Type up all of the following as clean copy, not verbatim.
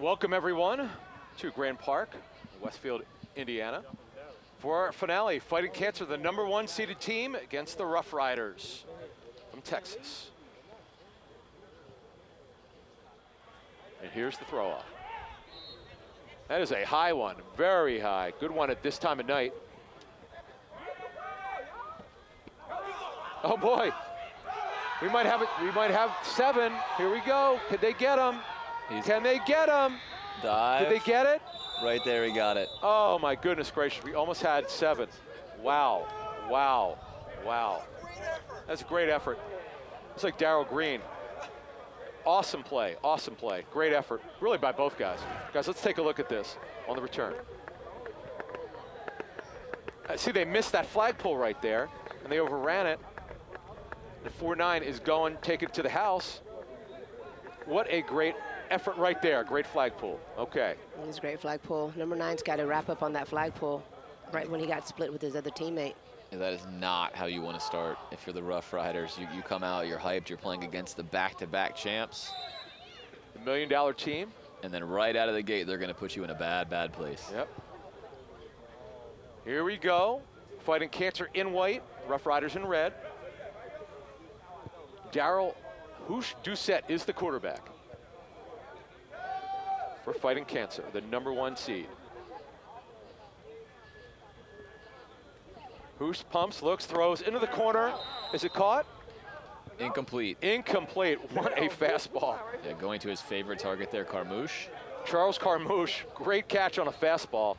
Welcome everyone to Grand Park, Westfield, Indiana, for our finale, fighting cancer, the #1 seeded team against the Ruff Ryders from Texas. And here's the throw off. That is a high one, very high. Good one at this time of night. Oh boy, we might have it. We might have 7. Here we go. Could they get him? Can they get him? Dive. Did they get it? Right there, he got it. Oh my goodness gracious, we almost had 7. Wow, wow, wow. That's a great effort. It's like Darryl Green. Awesome play, great effort, really by both guys. Guys, let's take a look at this on the return. See, they missed that flagpole right there, and they overran it. The 4-9 is going, take it to the house. What a great effort right there, great flagpole, okay. It was a great flagpole. Number 9's got to wrap up on that flagpole right when he got split with his other teammate. That is not how you want to start if you're the Ruff Ryders. You come out, you're hyped, you're playing against the back-to-back champs. The $1 million team. And then right out of the gate, they're going to put you in a bad, bad place. Yep. Here we go. Fighting cancer in white, Ruff Ryders in red. Daryl Doucette is the quarterback for fighting cancer, the #1 seed. Hoosh pumps, looks, throws into the corner. Is it caught? Incomplete. Incomplete. What a fastball. Yeah, going to his favorite target there, Carmouche. Charles Carmouche, great catch on a fastball.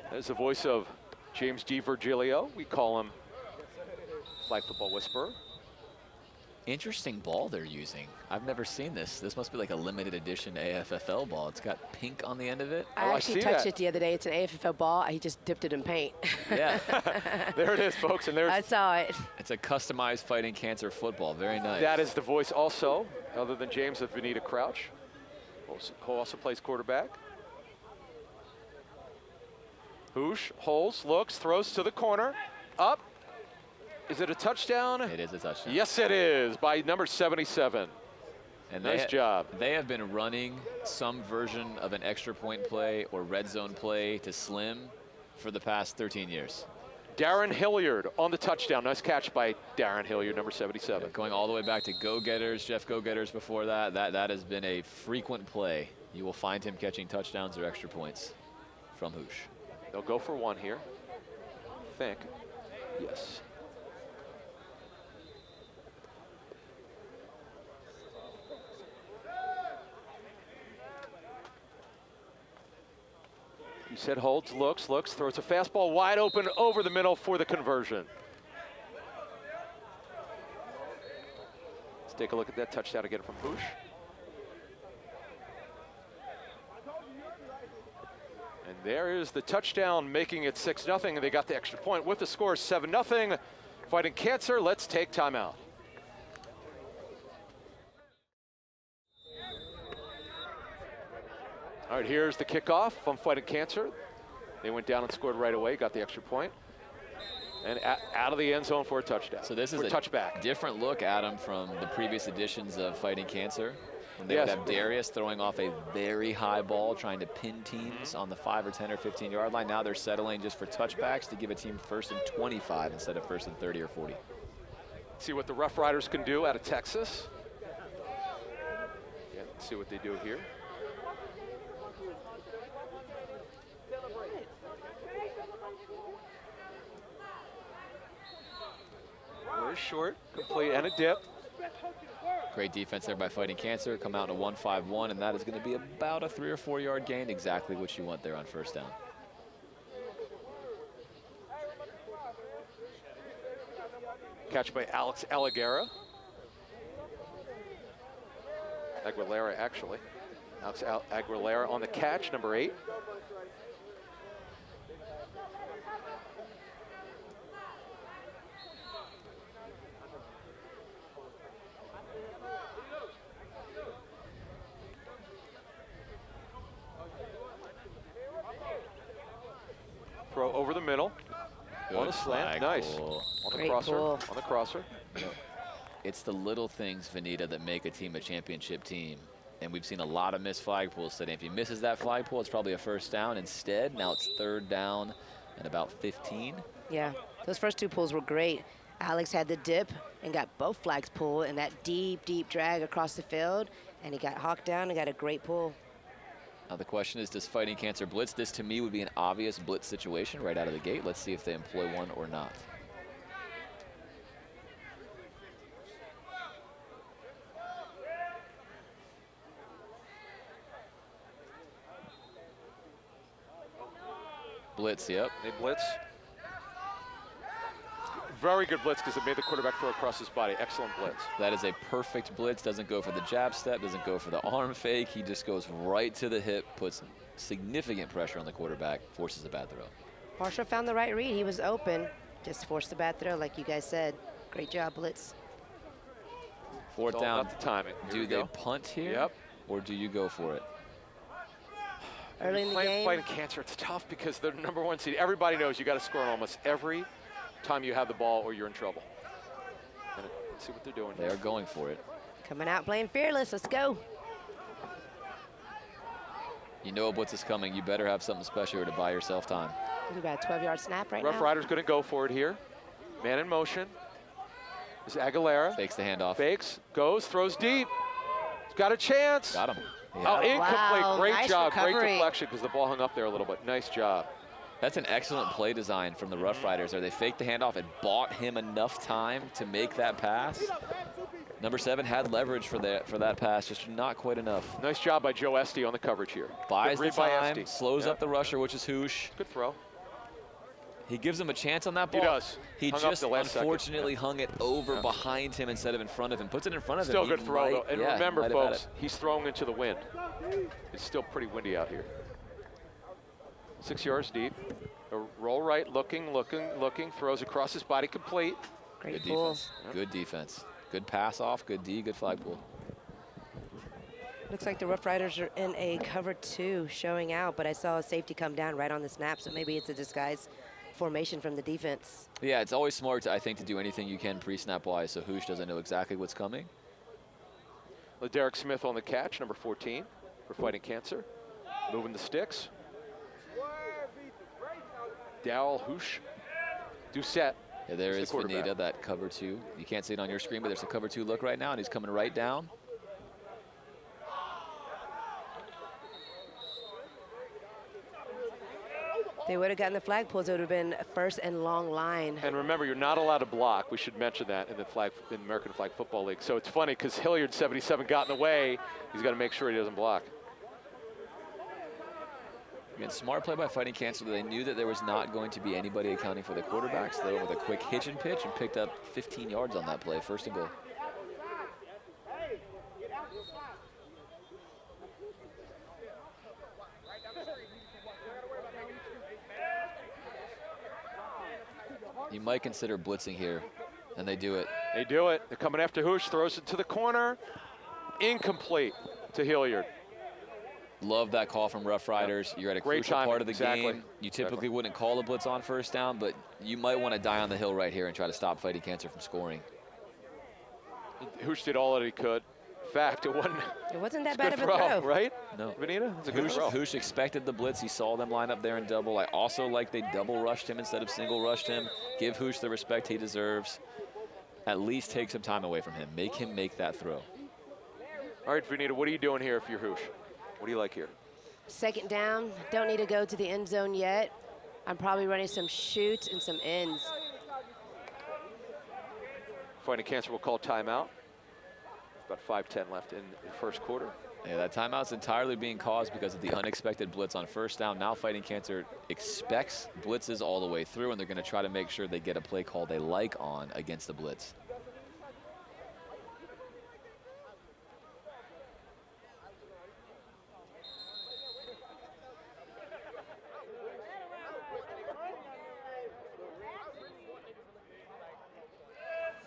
That is the voice of James G. Virgilio. We call him Flag Football Whisperer. Interesting ball they're using. I've never seen this. This must be like a limited edition AFFL ball. It's got pink on the end of it. I actually touched it the other day. It's an AFFL ball. He just dipped it in paint. Yeah. There it is, folks. And there's I saw it. It's a customized fighting cancer football. Very nice. That is the voice also, other than James, of Vanita Crouch, who also plays quarterback. Hoosh holds, looks, throws to the corner, up. Is it a touchdown? It is a touchdown. Yes, it is, by number 77. And nice job. They have been running some version of an extra point play or red zone play to Slim for the past 13 years. Darren Hilliard on the touchdown. Nice catch by Darren Hilliard, number 77. Yeah, going all the way back to Go-Getters, Jeff Go-Getters before that. That has been a frequent play. You will find him catching touchdowns or extra points from Hoosh. They'll go for 1 here. I think. Yes. He said holds, looks, throws a fastball wide open over the middle for the conversion. Let's take a look at that touchdown again from Hoosh. And there is the touchdown, making it 6-0, and they got the extra point with the score 7-0. Fighting cancer, let's take timeout. All right, here's the kickoff from Fighting Cancer. They went down and scored right away, got the extra point. And out of the end zone for a touchdown. So this is a touchback. Different look, Adam, from the previous editions of Fighting Cancer. When they would have Darius throwing off a very high ball, trying to pin teams on the 5 or 10 or 15 yard line. Now they're settling just for touchbacks to give a team 1st and 25 instead of 1st and 30 or 40. See what the Ruff Ryders can do out of Texas. Yeah, let's see what they do here. Very short, complete, and a dip. Great defense there by Fighting Cancer. Come out in a 1-5-1, and that is going to be about a 3 or 4 yard gain. Exactly what you want there on 1st down. Catch by Alex Aguilera, actually. Alex Aguilera on the catch, number 8. Throw over the middle. Good on a slant, nice. Pull. On the crosser, on the crosser. It's the little things, Vanita, that make a team a championship team. And we've seen a lot of missed flagpoles today. If he misses that flagpole, it's probably a first down. Instead, now it's 3rd down and about 15. Yeah, those first 2 pulls were great. Alex had the dip and got both flags pulled and that deep, deep drag across the field. And he got hawked down and got a great pull. Now the question is, does Fighting Cancer blitz? This to me would be an obvious blitz situation right out of the gate. Let's see if they employ one or not. Blitz, yep. They blitz. Very good blitz because it made the quarterback throw across his body. Excellent blitz. That is a perfect blitz. Doesn't go for the jab step, doesn't go for the arm fake. He just goes right to the hip, puts significant pressure on the quarterback, forces a bad throw. Marshall found the right read. He was open. Just forced the bad throw, like you guys said. Great job, blitz. 4th down. About the timing. Do they punt here? Yep. Or do you go for it? Early in the game. Fighting Cancer, it's tough because they're the #1 seed. Everybody knows you got to score on almost every time you have the ball or you're in trouble. And let's see what they're doing. They're going for it. Coming out playing fearless. Let's go. You know a blitz is coming. You better have something special here to buy yourself time. We got a 12-yard snap right Ruff now. Ryders going to go for it here. Man in motion. This is Aguilera. Fakes the handoff. Fakes, goes, throws deep. He's got a chance. Got him. Oh, incomplete. Wow, Great nice job. recovery. Great deflection because the ball hung up there a little bit. Nice job. That's an excellent play design from the Ruff Ryders there. They faked the handoff and bought him enough time to make that pass. Number 7 had leverage for that pass, just not quite enough. Nice job by Joe Esty on the coverage here. Buys Good the read by time, Esty. slows up the rusher, which is Hoosh. Good throw. He gives him a chance on that ball. He does. He Hung up just the last unfortunately hung it over behind him instead of in front of him. Puts it in front of Still him. good throw, though. And remember, he might have had folks, he's throwing into the wind. It's still pretty windy out here. 6 yards deep. A roll right, looking, throws across his body, complete. Great Good pull. defense. Good defense. Good pass off, good D, good flag pull. Looks like the Ruff Ryders are in a cover 2 showing out, but I saw a safety come down right on the snap, so maybe it's a disguise formation from the defense. Yeah, it's always smart, I think, to do anything you can pre-snap wise so Hoosh doesn't know exactly what's coming. Derek Smith on the catch, number 14 for Fighting Cancer. Moving the sticks. Darryl Hoosh. Doucette. Yeah, there is the quarterback. Vanita, that cover 2. You can't see it on your screen, but there's a cover 2 look right now, and he's coming right down. They would have gotten the flag pulls. It would have been a 1st and long line. And remember, you're not allowed to block. We should mention that in the American Flag Football League. So it's funny because Hilliard, 77, got in the way. He's got to make sure he doesn't block. Again, smart play by Fighting Cancer. They knew that there was not going to be anybody accounting for the quarterbacks. They went with a quick hitch and pitch and picked up 15 yards on that play, 1st and goal. You might consider blitzing here, and they do it. They do it. They're coming after Hoosh, throws it to the corner. Incomplete to Hilliard. Love that call from Ruff Ryders. You're at a Great crucial timing. part of the Exactly. game. You typically wouldn't call a blitz on 1st down, but you might want to die on the hill right here and try to stop Fighting Cancer from scoring. Hoosh did all that he could. In fact, it wasn't that it's bad good of a throw. right? No. Vanita? It's a good throw. Hoosh expected the blitz. He saw them line up there in double. I also like they double rushed him instead of single rushed him. Give Hoosh the respect he deserves. At least take some time away from him. Make him make that throw. All right, Vanita, what are you doing here if you're Hoosh? What do you like here? 2nd down. Don't need to go to the end zone yet. I'm probably running some shoots and some ends. Fighting Cancer will call timeout. About 5:10 left in the 1st quarter. Yeah, that timeout's entirely being caused because of the unexpected blitz on 1st down. Now Fighting Cancer expects blitzes all the way through, and they're going to try to make sure they get a play call they like on against the blitz.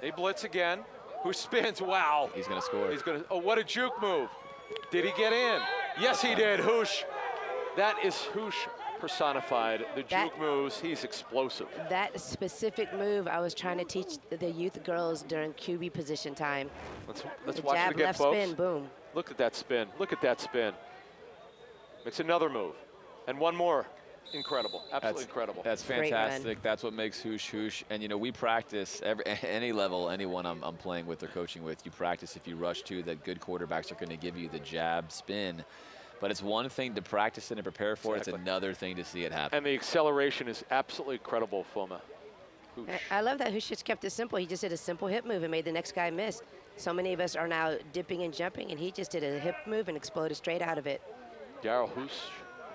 They blitz again. Who spins? Wow. He's going to score. He's going to. Oh, what a juke move. Did he get in? Yes, he did. Hoosh. That is Hoosh personified. The juke moves. He's explosive. That specific move I was trying to teach the youth girls during QB position time. Let's The watch it jab, again, left folks. spin, boom. Look at that spin. Look at that spin. Makes another move. And one more. Incredible. Absolutely incredible. That's fantastic. That's what makes hoosh hoosh. And, you know, we practice any level, anyone I'm playing with or coaching with, you practice if you rush to that good quarterbacks are going to give you the jab spin. But it's one thing to practice it and prepare for it. It's another thing to see it happen. And the acceleration is absolutely incredible, Foma. I love that Hoosh just kept it simple. He just did a simple hip move and made the next guy miss. So many of us are now dipping and jumping, and he just did a hip move and exploded straight out of it. Darryl Hoosh.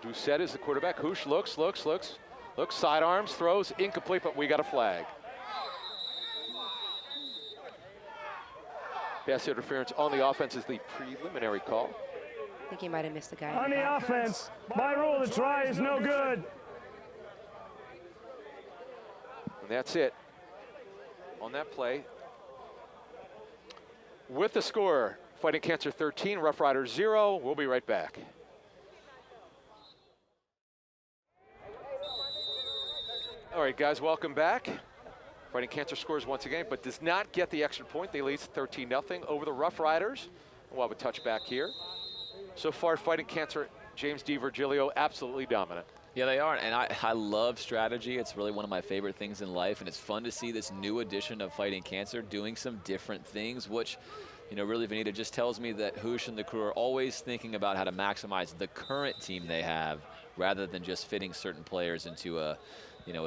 Doucette is the quarterback. Hoosh looks, sidearms, throws, incomplete, but we got a flag. Pass interference on the offense is the preliminary call. I think he might have missed the guy. On the offense, by rule, the try is no good. And that's it on that play. With the score, Fighting Cancer 13, Ruff Ryders 0. We'll be right back. All right, guys, welcome back. Fighting Cancer scores once again, but does not get the extra point. They lead 13-0 over the Ruff Ryders. We'll have a touchback here. So far, Fighting Cancer, James D. Virgilio, absolutely dominant. Yeah, they are, and I love strategy. It's really one of my favorite things in life, and it's fun to see this new edition of Fighting Cancer doing some different things, which, you know, really, Vanita, just tells me that Hoosh and the crew are always thinking about how to maximize the current team they have rather than just fitting certain players into a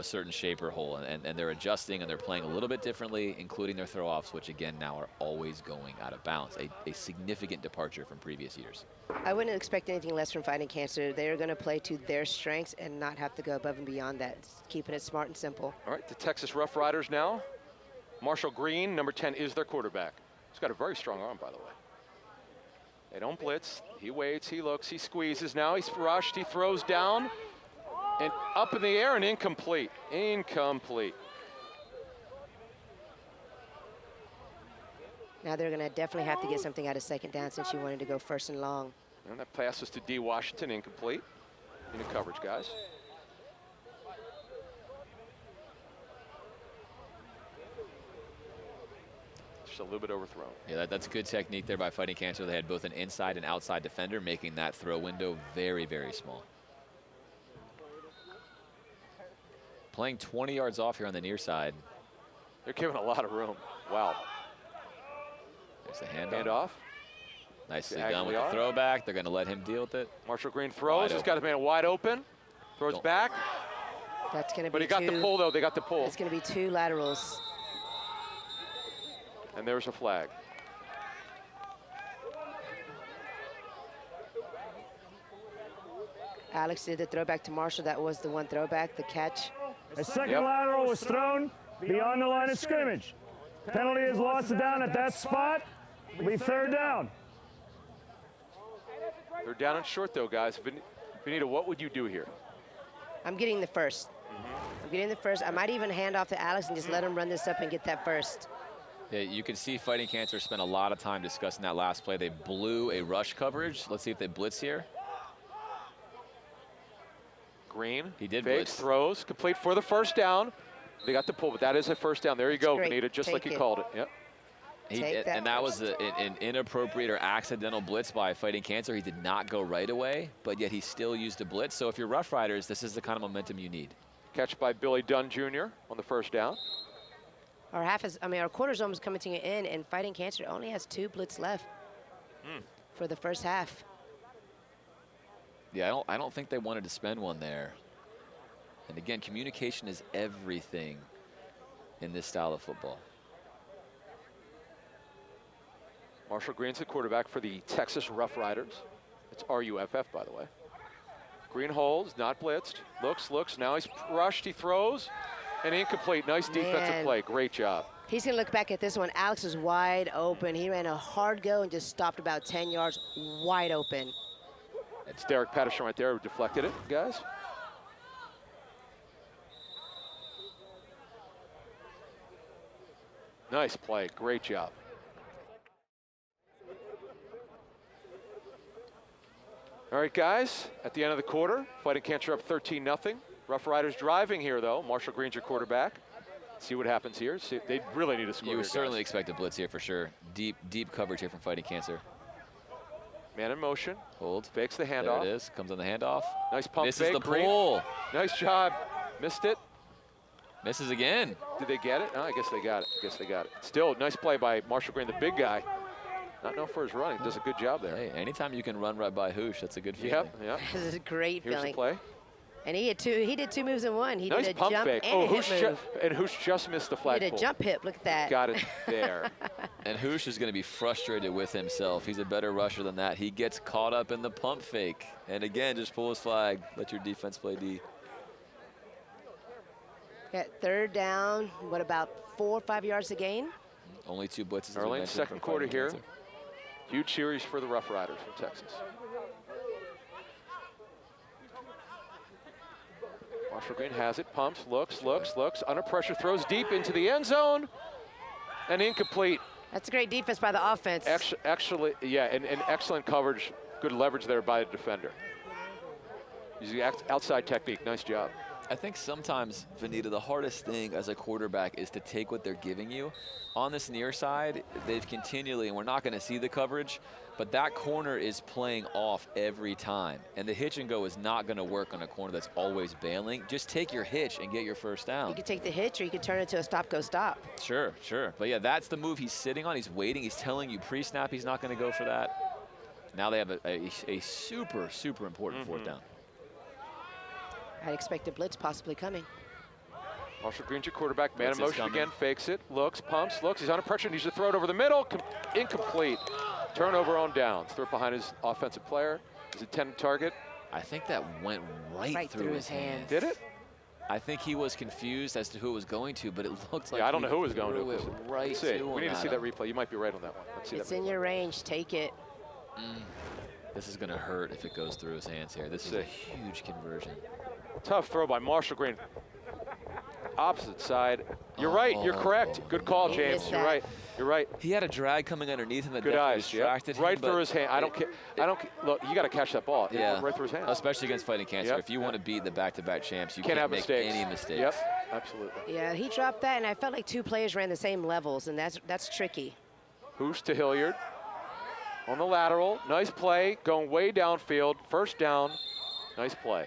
certain shape or hole, and they're adjusting and they're playing a little bit differently, including their throw-offs, which again now are always going out of bounds, a significant departure from previous years. I wouldn't expect anything less from Fighting Cancer. They're going to play to their strengths and not have to go above and beyond that, keeping it smart and simple. All right, the Texas Ruff Ryders now. Marshall Green, number 10, is their quarterback. He's got a very strong arm, by the way. They don't blitz. He waits, he looks, he squeezes. Now he's rushed, he throws down. And up in the air and incomplete. Incomplete. Now they're going to definitely have to get something out of second down since you wanted to go first and long. And that pass was to D. Washington, incomplete. Into coverage, guys. Just a little bit overthrown. Yeah, that's good technique there by Fighting Cancer. They had both an inside and outside defender, making that throw window very, very small. Playing 20 yards off here on the near side. They're giving a lot of room. Wow. There's the handoff. Handoff. Nicely done with the throwback. They're going to let him deal with it. Marshall Green throws. He's got his man wide open. Throws back. That's going to be But he got the pull, though. They got the pull. It's going to be 2 laterals. And there's a flag. Alex did the throwback to Marshall. That was the one throwback, the catch. A second lateral was thrown beyond the line of scrimmage. Penalty is lost down at that spot. It'll be third down. They're down and short, though, guys. Vanita, what would you do here? I'm getting the first. I'm getting the first. I might even hand off to Alex and just let him run this up and get that first. Yeah, you can see Fighting Cancer spent a lot of time discussing that last play. They blew a rush coverage. Let's see if they blitz here. Green. He did fakes, blitz. throws, complete for the first down. They got the pull, but that is a first down. There you go, Vanita, just like you called it. Yep. And that was an inappropriate or accidental blitz by Fighting Cancer. He did not go right away, but yet he still used a blitz. So if you're Ruff Ryders, this is the kind of momentum you need. Catch by Billy Dunn Jr. on the first down. Our quarter's almost coming to an end, and Fighting Cancer only has 2 blitz left for the first half. Yeah, I don't think they wanted to spend one there. And again, communication is everything in this style of football. Marshall Green's the quarterback for the Texas Ruff Ryders. It's RUFF, by the way. Green holds, not blitzed. Looks. Now he's rushed. He throws. And incomplete. Nice defensive play. Great job. He's going to look back at this one. Alex is wide open. He ran a hard go and just stopped about 10 yards wide open. It's Derek Patterson right there who deflected it, guys. Nice play. Great job. All right, guys, at the end of the quarter, Fighting Cancer up 13-0. Ruff Ryders driving here, though. Marshall Green's your quarterback. See what happens here. See, they really need a score. You here, certainly guys. expect a blitz here for sure. Deep coverage here from Fighting Cancer. Man in motion. Hold. Fakes the There handoff. it is. Comes on the handoff. Nice pump Misses fake. the Green. pull. Nice job. Missed it. Misses again. Did they get it? No, I guess they got it. Still, nice play by Marshall Green, the big guy. Not known for his running. Does a good job there. Hey, anytime you can run right by Hoosh, that's a good feeling. Yep. This is a great Here's feeling. the play. And he did two moves in one. He Nice did a pump jump fake. and a Hoosh hip move. Hoosh just missed the He flag did a pull. jump hip. Look at that. Got it there. And Hoosh is going to be frustrated with himself. He's a better rusher than that. He gets caught up in the pump fake. And again, just pull his flag. Let your defense play D. At third down, what about 4 or 5 yards to gain? Only 2 blitzes. as we Early in the mentioned, second for quarter Fighting here. Cancer. Huge series for the Ruff Ryders from Texas. Marshall Green has it, pumps, looks. Under pressure, throws deep into the end zone. And incomplete. That's a great defense by the offense. Actually, yeah, and excellent coverage. Good leverage there by the defender. Using outside technique. Nice job. I think sometimes, Vanita, the hardest thing as a quarterback is to take what they're giving you. On this near side, they've continually, and we're not going to see the coverage, but that corner is playing off every time. And the hitch and go is not going to work on a corner that's always bailing. Just take your hitch and get your first down. You could take the hitch or you could turn it to a stop-go-stop. Sure. But yeah, that's the move he's sitting on. He's waiting. He's telling you pre-snap he's not going to go for that. Now they have a super, super important fourth down. I'd expect a blitz possibly coming. Marshall Green's your quarterback. Man in Blitz is motion coming. again. Fakes it. Looks. Pumps. Looks. He's under pressure. Needs to throw it over the middle. Incomplete. Turnover on downs. Throw it behind his offensive player. His intended target. I think that went right through his hands. Did it? I think he was confused as to who it was going to, but it looked like Yeah, I don't he know who it was going threw to. it right Let's see. to We need to him. see that replay. You might be right on that one. Let's see It's that. in your range. Take it. This is going to hurt if it goes through his hands here. This is a huge conversion. Tough throw by Marshall Green. Opposite side. You're right. You're correct. Good call, He James. missed You're that. right. You're right. He had a drag coming underneath him that Good definitely eyes. Yep. distracted him. Right but through his hand. I don't care. Look, you got to catch that ball. Yeah. Right through his hand. Especially against Fighting Cancer. Yep. If you want to beat the back-to-back champs, you Can't have make mistakes. any mistakes. Yep. Absolutely. Yeah, he dropped that, and I felt like 2 players ran the same levels, and that's tricky. Hoosh to Hilliard. On the lateral. Nice play. Going way downfield. First down. Nice play.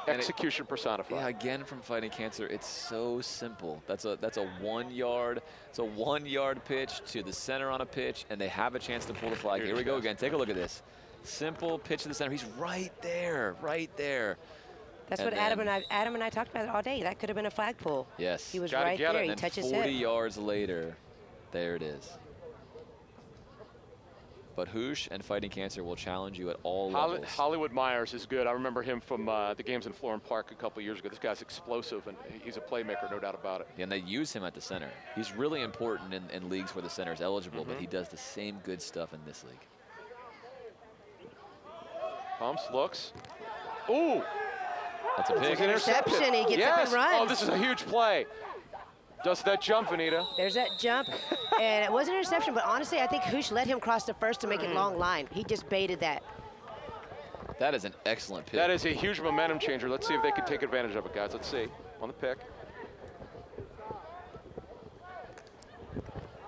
Execution personified. Yeah, again from Fighting Cancer, it's so simple. That's a 1 yard. It's a 1 yard pitch to the center on a pitch, and they have a chance to pull the flag. Here we go again. Take a look at this. Simple pitch to the center. He's right there, right there. That's And what then- Adam and I talked about all day. That could have been a flag pull. Yes. He was Gotta right get it. there. He And touched then his 40 hip. yards later, there it is. But Hoosh and Fighting Cancer will challenge you at all levels. Hollywood Myers is good. I remember him from the games in Florham Park a couple years ago. This guy's explosive, and he's a playmaker, no doubt about it. And they use him at the center. He's really important in leagues where the center is eligible, but he does the same good stuff in this league. Pumps. Looks. Ooh. That's a pick. It's an Interception. He gets yes. up and runs. Oh, this is a huge play. Does that jump, Vanita? There's that jump, and it was an interception, but honestly, I think Hoosh let him cross the first to make it long line. He just baited that. That is an excellent pick. That is a huge momentum changer. Let's see if they can take advantage of it, guys. Let's see. On the pick.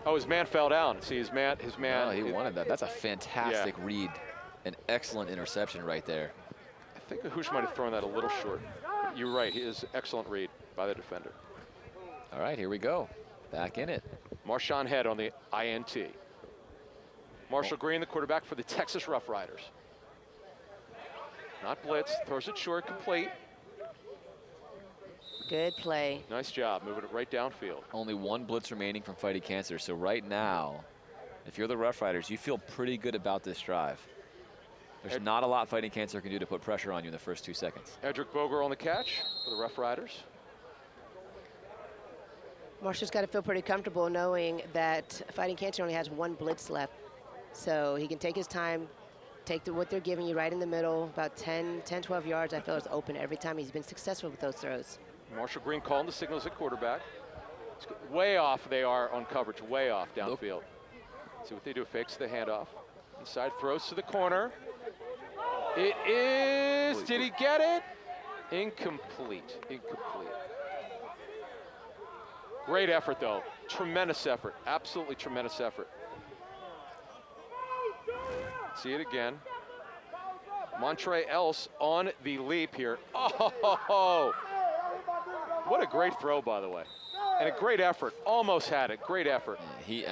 Oh, his man fell down. See, his man. Oh, he wanted that. That's a fantastic read. An excellent interception right there. I think Hoosh might have thrown that a little short. You're right. He is excellent read by the defender. All right, here we go. Back in it. Marshawn Head on the INT. Marshall Green, the quarterback for the Texas Ruff Ryders. Not blitz, throws it short, complete. Good play. Nice job, moving it right downfield. Only 1 blitz remaining from Fighting Cancer. So right now, if you're the Ruff Ryders, you feel pretty good about this drive. There's not a lot Fighting Cancer can do to put pressure on you in the first 2 seconds. Edric Boger on the catch for the Ruff Ryders. Marshall's got to feel pretty comfortable knowing that Fighting Cancer only has 1 blitz left. So he can take his time, take what they're giving you right in the middle, about 10, 12 yards. I feel it's open every time. He's been successful with those throws. Marshall Green calling the signals at quarterback. Way off they are on coverage, way off downfield. See what they do, fakes the handoff. Inside throws to the corner. It is, did he get it? Incomplete. Great effort though, tremendous effort, absolutely tremendous effort. See it again. Montre Else on the leap here. Oh, what a great throw, by the way. And a great effort. Almost had it. Great effort. He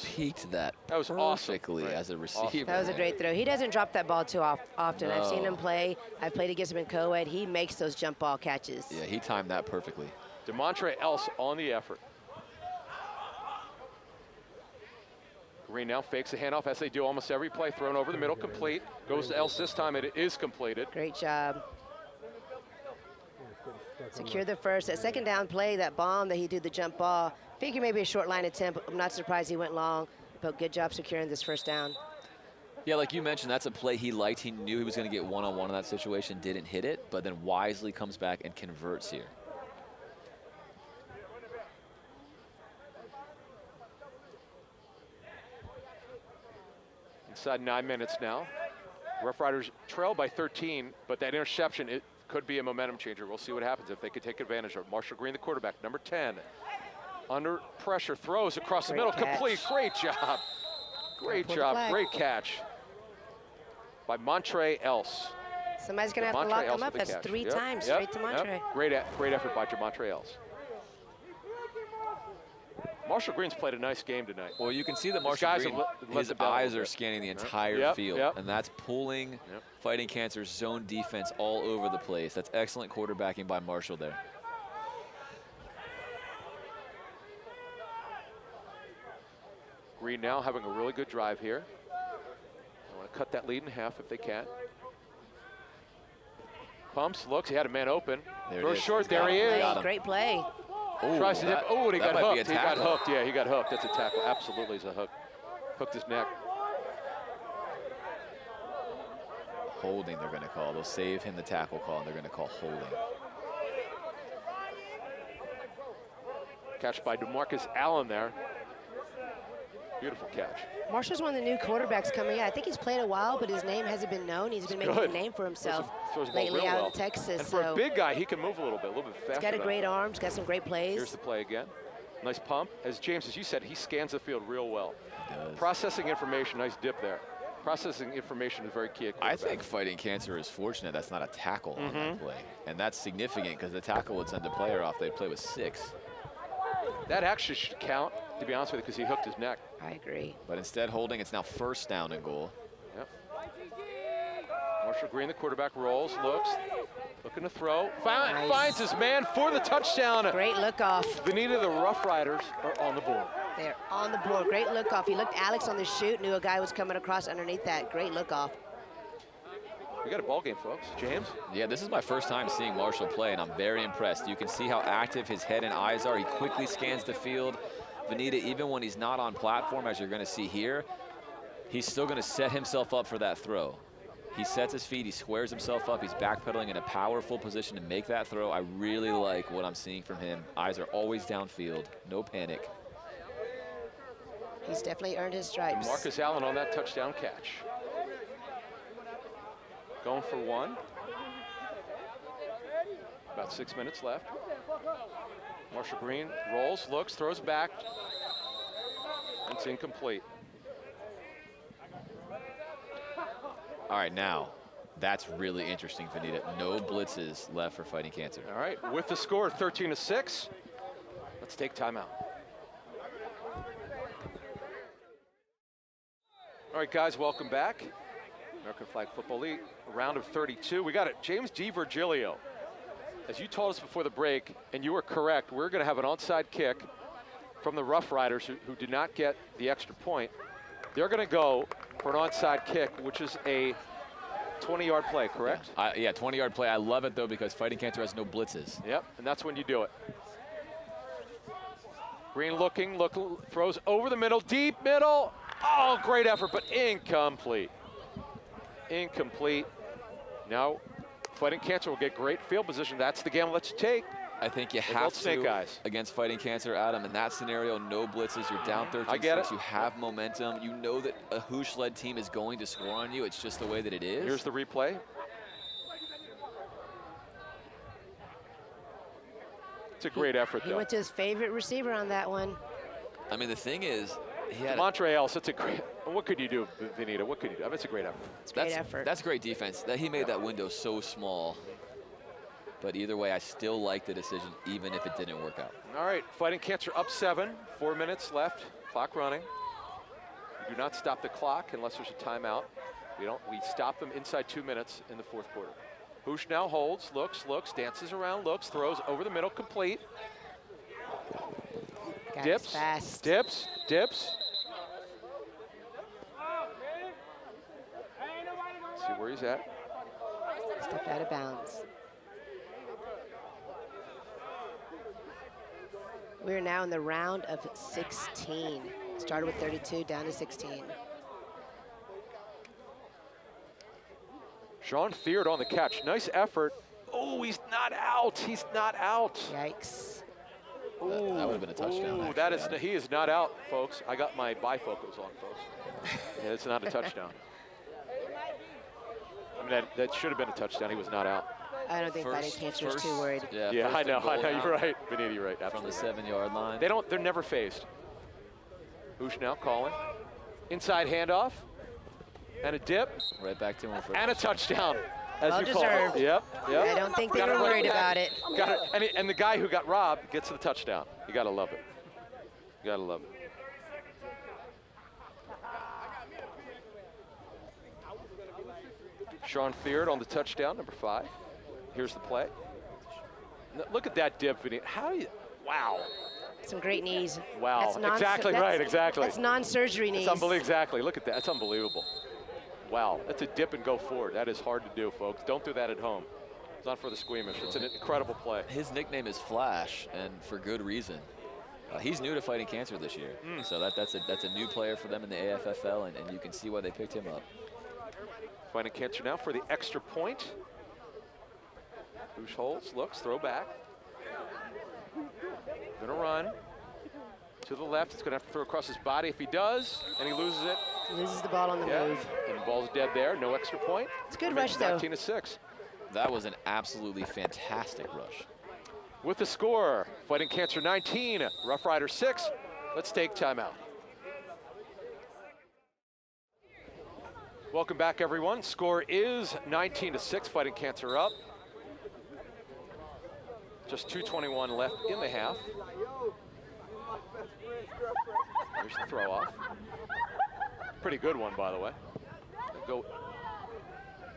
peaked that. That was perfectly awesome, as a receiver. Awesome. That was a great throw. He doesn't drop that ball too often. I've seen him play. I've played against him in co-ed. He makes those jump ball catches. Yeah, he timed that perfectly. DeMontre Else on the effort. Green now fakes the handoff as they do almost every play. Thrown over the middle, complete. Goes to Else this time, it is completed. Great job. Secure the first. That second down play, that bomb that he did the jump ball. Figure maybe a short line attempt. I'm not surprised he went long, but good job securing this first down. Yeah, like you mentioned, that's a play he liked. He knew he was going to get one-on-one in that situation, didn't hit it, but then wisely comes back and converts here. Inside 9 minutes now. Ruff Ryders trail by 13, but that interception, it could be a momentum changer. We'll see what happens if they could take advantage of it. Marshall Green, the quarterback, number 10. Under pressure, throws across the middle, complete. Great job. Great job, great catch by Montre Else. Somebody's going to have to lock him up. That's three times straight to Montre. Great effort by Montre Else. Marshall Green's played a nice game tonight. Well, you can see that Marshall Green, his eyes are scanning the entire field, and that's pulling Fighting Cancer's zone defense all over the place. That's excellent quarterbacking by Marshall there. Green now having a really good drive here. I want to cut that lead in half if they can. Pumps, looks, he had a man open. Throws short, there he is. Great play. Tries to dip. Oh, and he got hooked. He got hooked. Yeah, he got hooked. That's a tackle. Absolutely, is a hook. Hooked his neck. Holding, they're going to call. They'll save him the tackle call, and they're going to call holding. Catch by DeMarcus Allen there. Beautiful catch. Marshall's one of the new quarterbacks coming in. I think he's played a while, but his name hasn't been known. He's been making a name for himself lately out in Texas. And for a big guy, he can move a little bit faster. He's got a great arm. He's got some great plays. Here's the play again. Nice pump. As James, as you said, he scans the field real well. Processing information, nice dip there. Processing information is very key. I think Fighting Cancer is fortunate that's not a tackle on that play. And that's significant because the tackle would send the player off. They'd play with 6. That actually should count, to be honest with you, because he hooked his neck. I agree. But instead holding, it's now first down and goal. Yep. Marshall Green, the quarterback, rolls, looks, looking to throw. Finds his man for the touchdown. Great look off. Vanita, the Ruff Ryders are on the board. They're on the board. Great look off. He looked Alex on the shoot, knew a guy was coming across underneath that. Great look off. We got a ball game, folks. James? Yeah, this is my first time seeing Marshall play, and I'm very impressed. You can see how active his head and eyes are. He quickly scans the field. Vanita, even when he's not on platform, as you're going to see here, he's still going to set himself up for that throw. He sets his feet, he squares himself up, he's backpedaling in a powerful position to make that throw. I really like what I'm seeing from him. Eyes are always downfield, no panic. He's definitely earned his stripes. Marcus Allen on that touchdown catch. Going for 1. About 6 minutes left. Marshall Green rolls, looks, throws back. It's incomplete. All right, now, that's really interesting, Vanita. No blitzes left for Fighting Cancer. All right, with the score 13-6, let's take timeout. All right, guys, welcome back. American Flag Football League, round of 32. We got it, James Di Virgilio. As you told us before the break, and you were correct, we're going to have an onside kick from the Ruff Ryders who did not get the extra point. They're going to go for an onside kick, which is a 20-yard play, correct? Yeah, 20-yard play. I love it, though, because Fighting Cancer has no blitzes. Yep, and that's when you do it. Green looking, throws over the middle, deep middle. Oh, great effort, but incomplete. Incomplete. Now, Fighting Cancer will get great field position. That's the gamble that you take. I think you have to snake eyes against Fighting Cancer, Adam. In that scenario, no blitzes. You're down 13-6. I get it. You have momentum. You know that a Hoosh-led team is going to score on you. It's just the way that it is. Here's the replay. It's a great effort, though. He went to his favorite receiver on that one. I mean, the thing is, Montreal, such a great. What could you do, Benita? What could you do? I mean, it's a great effort. It's a great effort. That's great defense. That he made that window so small. But either way, I still like the decision, even if it didn't work out. All right, Fighting Cancer up 7, 4 minutes left, clock running. We do not stop the clock unless there's a timeout. We stop them inside 2 minutes in the fourth quarter. Hoosh now holds, looks, dances around, looks, throws over the middle, complete. Dips, fast. dips. See where he's at. Stepped out of bounds. We're now in the round of 16. Started with 32, down to 16. Sean Theard on the catch. Nice effort. Oh, he's not out. He's not out. Yikes. That would have been a touchdown. Ooh, that is, he is not out, folks. I got my bifocals on, folks. Yeah, it's not a touchdown. I mean, that should have been a touchdown. He was not out. I don't think Fighting Cancer is too worried. Yeah, I know. You're right. Benita, you're right. From the Absolutely. 7-yard line. They're never phased. Hoosh now calling. Inside handoff. And a dip. Right back to him for And a touchdown. As Well you call it. deserved. Yep. I don't think they Got it were right worried back. about it. Got it. And the guy who got robbed gets the touchdown. You gotta love it. You gotta love it. Sean Theard on the touchdown, number 5. Here's the play. Look at that dip, Vinny. How do you? Wow. Some great knees. Wow. That's Exactly right. Exactly. That's non-surgery knees. It's unbelievable. Exactly. Look at that. That's unbelievable. Wow. That's a dip and go forward. That is hard to do, folks. Don't do that at home. It's not for the squeamish. It's an incredible play. His nickname is Flash, and for good reason. He's new to Fighting Cancer this year, so that's a new player for them in the AFFL, and you can see why they picked him up. Fighting Cancer now for the extra point. Hoosh holds, looks, throw back. Gonna run to the left. He's gonna have to throw across his body. If he does, and he loses it. Loses the ball on the move. And the ball's dead there. No extra point. It's a good rush, though. 19-6. That was an absolutely fantastic rush. With the score, Fighting Cancer 19, Ruff Ryders 6. Let's take timeout. Welcome back, everyone. Score is 19-6, Fighting Cancer up. Just 2:21 left in the half. There's the throw off. Pretty good one, by the way. Go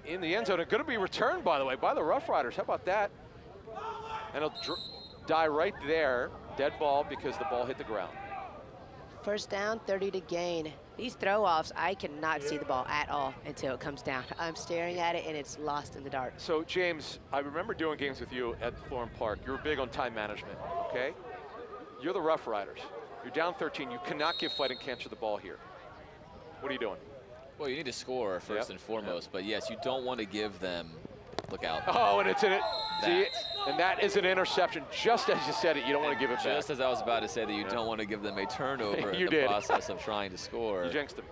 in the end zone. It's going to be returned, by the way, by the Ruff Ryders. How about that? And it'll die right there. Dead ball because the ball hit the ground. First down, 30 to gain. These throw-offs, I cannot see the ball at all until it comes down. I'm staring at it, and it's lost in the dark. So, James, I remember doing games with you at Florham Park. You were big on time management, okay? You're the Ruff Ryders. You're down 13. You cannot give Fighting Cancer the ball here. What are you doing? Well, you need to score first and foremost, but yes, you don't want to give them, look out. Oh, and it's in it. See, and that is an interception. Just as you said it, you don't want to give it back. Just as I was about to say that you don't want to give them a turnover in the process of trying to score. You jinxed them.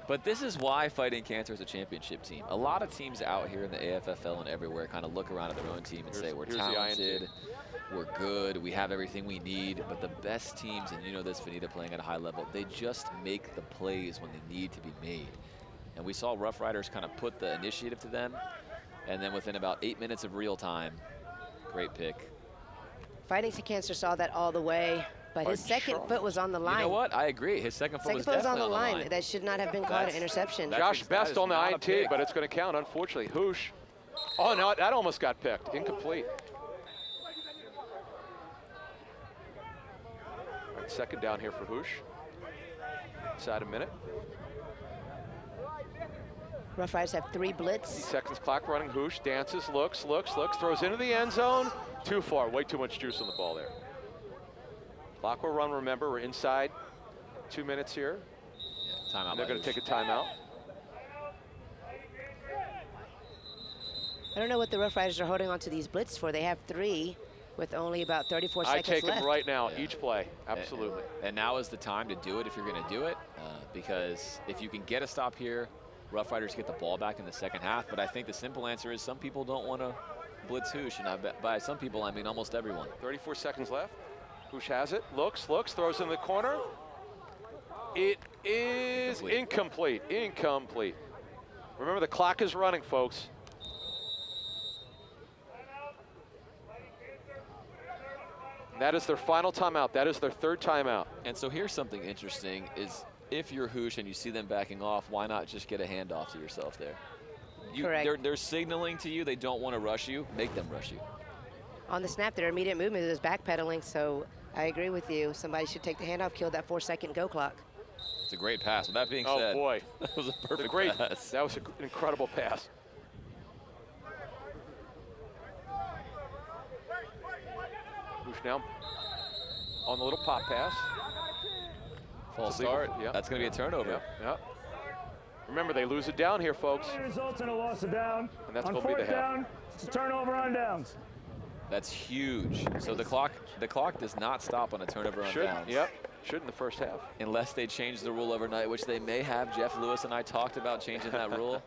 But this is why Fighting Cancer is a championship team. A lot of teams out here in the AFFL and everywhere kind of look around at their own team and say, we're talented, we're good, we have everything we need. But the best teams, and you know this, Vanita, playing at a high level, they just make the plays when they need to be made. And we saw Ruff Ryders kind of put the initiative to them. And then within about 8 minutes of real time, great pick. Fighting Cancer saw that all the way, but his second foot was on the line. You know what? I agree. His second foot was definitely on the line. That should not have been called an interception. Josh Best on the INT, but it's going to count, unfortunately. Hoosh. Oh, no, that almost got picked. Incomplete. All right, second down here for Hoosh. Inside a minute. Ruff Ryders have 3 blitz. 8 seconds clock running. Hoosh dances, looks, throws into the end zone. Too far, way too much juice on the ball there. Clock will run, remember, we're inside 2 minutes here. Yeah, timeout. They're going to take a timeout. I don't know what the Ruff Ryders are holding on to these blitz for. They have 3 with only about 34 seconds left. I take them right now, each play, absolutely. And now is the time to do it if you're going to do it, because if you can get a stop here, Ruff Ryders get the ball back in the second half. But I think the simple answer is some people don't want to blitz Hoosh, and by some people I mean almost everyone. 34 seconds left. Hoosh has it, looks, throws in the corner. It is incomplete. Incomplete. Remember, the clock is running, folks. That is their final timeout. That is their third timeout. And so here's something interesting is if you're Hoosh and you see them backing off, why not just get a handoff to yourself there? Correct. They're signaling to you they don't want to rush you. Make them rush you. On the snap, their immediate movement is backpedaling, so I agree with you. Somebody should take the handoff, kill that 4-second go clock. It's a great pass. With that being Oh, said, boy. that was a perfect pass. That was an incredible pass. Hoosh now on the little pop pass. False start. Yeah. That's going to be a turnover. Yep. Remember, they lose it down here, folks. Results in a loss of down. And that's on gonna be the fourth half. down, it's a turnover on downs. That's huge. So the clock does not stop on a turnover on downs. Yep. Should in the first half. Unless they change the rule overnight, which they may have. Jeff Lewis and I talked about changing that rule.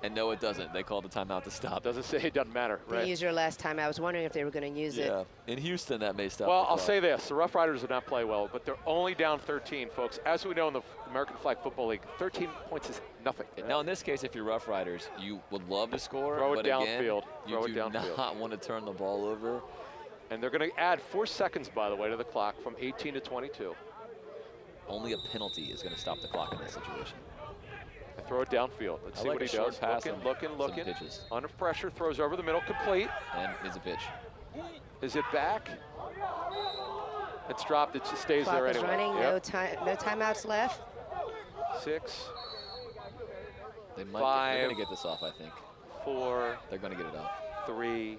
And no, it doesn't. They called the timeout to stop. Doesn't say it doesn't matter, They right? used your last time. I was wondering if they were going to use it. Yeah. In Houston, that may stop. Well, the I'll clock. say this. The Ruff Ryders did not play well, but they're only down 13, folks. As we know in the American Flag Football League, 13 points is nothing. Now, in this case, if you're Rough Riders, you would love to score, Throw it but downfield. again, Throw it you do downfield. not want to turn the ball over. And they're going to add 4 seconds, by the way, to the clock from 18 to 22. Only a penalty is going to stop the clock in this situation. Throw it downfield. Let's I see like what he a short does. pass Looking. on some pitches. Under pressure, throws over the middle, complete. And it's a pitch. Is it back? It's dropped. It just stays Clock there is anyway. running. Yep. No timeouts left. 6, They're going 5, to get this off, I think. 4, They're going to get it off. 3,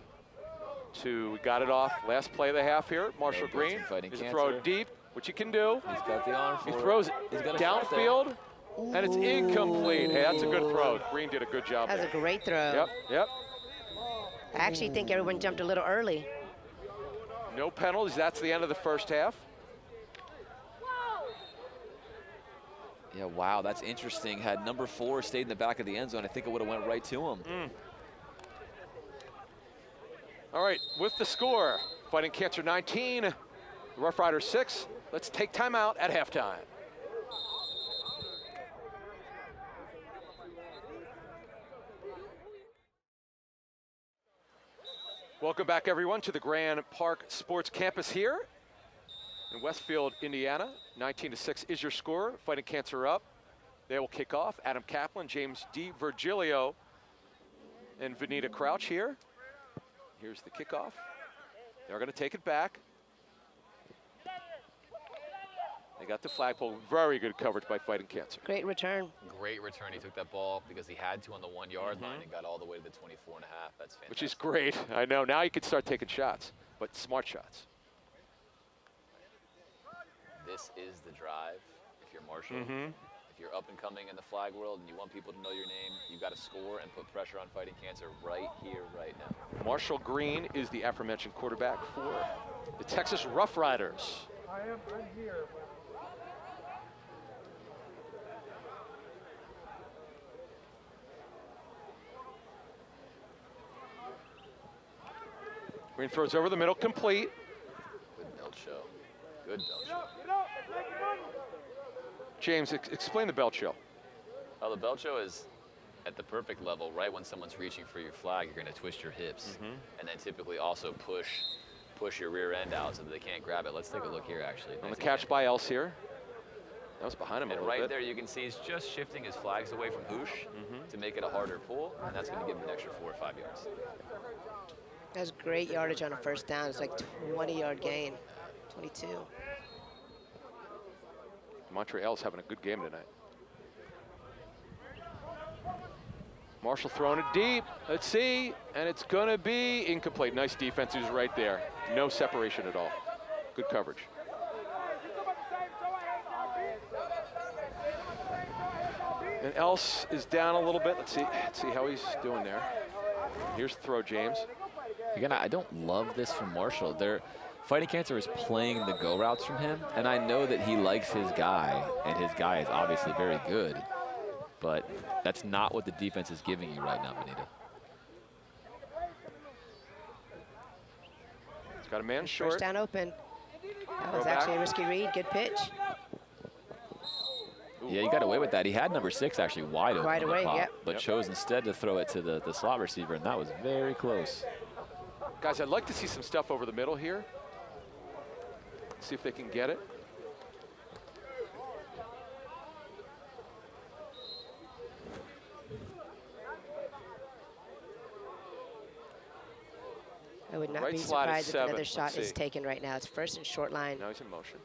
2. We got it off. Last play of the half here. Marshall There goes Green. some fighting He's a throw cancer. it deep, which he can do. He's got the arm for He it. throws it He's got a shot there. downfield, and it's incomplete. Hey, that's a good throw. Green did a good job That was there. a great throw. Yep. I actually think everyone jumped a little early. No penalties. That's the end of the first half. Yeah, wow, that's interesting. Had number 4 stayed in the back of the end zone, I think it would have went right to him. All right, with the score, Fighting Cancer 19, Rough Riders 6. Let's take time out at halftime. Welcome back, everyone, to the Grand Park Sports Campus here in Westfield, Indiana. 19-6 is your score. Fighting Cancer up. They will kick off. Adam Kaplan, James D. Virgilio, and Vanita Crouch here. Here's the kickoff. They're going to take it back. They got the flagpole. Very good coverage by Fighting Cancer. Great return. Great return. He took that ball because he had to on the 1-yard line and got all the way to the 24.5. That's fantastic. Which is great. I know. Now you can start taking shots, but smart shots. This is the drive. If you're Marshall, if you're up and coming in the flag world and you want people to know your name, you got to score and put pressure on Fighting Cancer right here, right now. Marshall Green is the aforementioned quarterback for the Texas Rough Riders. I'm here. Green throws over the middle, complete. Good belt show. Good belt show. James, explain the belt show. Well, the belt show is at the perfect level. Right when someone's reaching for your flag, you're going to twist your hips. And then typically also push your rear end out so that they can't grab it. Let's take a look here, actually. On the Nice catch again. by Else here. That was behind him a And little right bit. there, you can see he's just shifting his flags away from Hoosh to make it a harder pull, and that's going to give him an extra 4 or 5 yards. That's great yardage on a first down. It's like 20-yard gain, 22. Montreal's having a good game tonight. Marshall throwing it deep. Let's see. And it's going to be incomplete. Nice defense. He was right there. No separation at all. Good coverage. And Else is down a little bit. Let's see how he's doing there. Here's the throw, James. Again, I don't love this from Marshall. Fighting Cancer is playing the go routes from him, and I know that he likes his guy, and his guy is obviously very good, but that's not what the defense is giving you right now, Benita. He's got a man short. First down open. That was Throw back. actually a risky read. Good pitch. Yeah, he got away with that. He had number 6 actually wide open. Right away, yep. But chose instead to throw it to the slot receiver, and that was very close. Guys, I'd like to see some stuff over the middle here. See if they can get it. I would not Right be slot is surprised if 7. another shot Let's is see. taken right now. It's first and short line. Now he's in motion.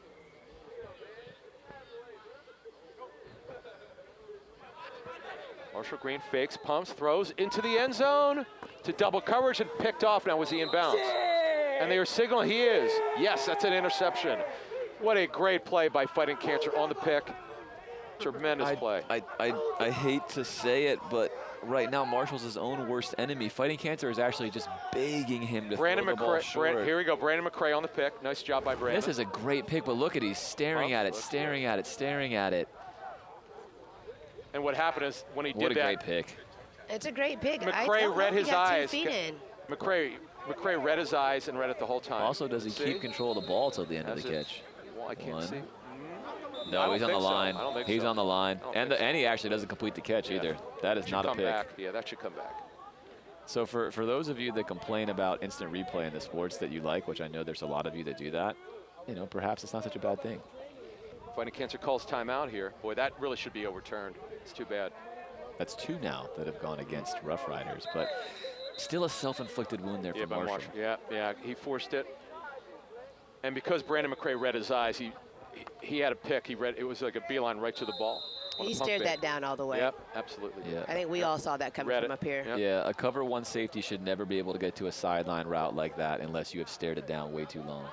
Marshall Green fakes, pumps, throws into the end zone to double coverage and picked off. Now was he in bounds? And they are signaling he is. Yes, that's an interception. What a great play by Fighting Cancer on the pick. Tremendous play. I hate to say it, but right now Marshall's his own worst enemy. Fighting Cancer is actually just begging him to Brandon throw the ball short. Here we go. Brandon McCray on the pick. Nice job by Brandon. This is a great pick, but look at he's staring at it, staring at it, staring at it. And what happened is when he did What a that, great pick. It's a great pick. McCray read his eyes. Feet in. McCray read his eyes and read it the whole time. Also, does he keep control of the ball till the end of the catch? Well, I can't see. No, he's on the line. I don't think He's so. on the line. And he actually doesn't complete the catch either. That is not a pick. Back. Yeah, that should come back. So for those of you that complain about instant replay in the sports that you like, which I know there's a lot of you that do that, you know, perhaps it's not such a bad thing. Fighting Cancer calls timeout here. Boy, that really should be overturned. It's too bad. That's 2 now that have gone against Ruff Ryders, but still a self-inflicted wound there for Marshall. Yeah, he forced it. And because Brandon McCray read his eyes, he had a pick. It was like a beeline right to the ball. He stared that down all the way. Yep, absolutely. Yeah. I think we all saw that coming from up here. Yep. Yeah, a cover 1 safety should never be able to get to a sideline route like that unless you have stared it down way too long.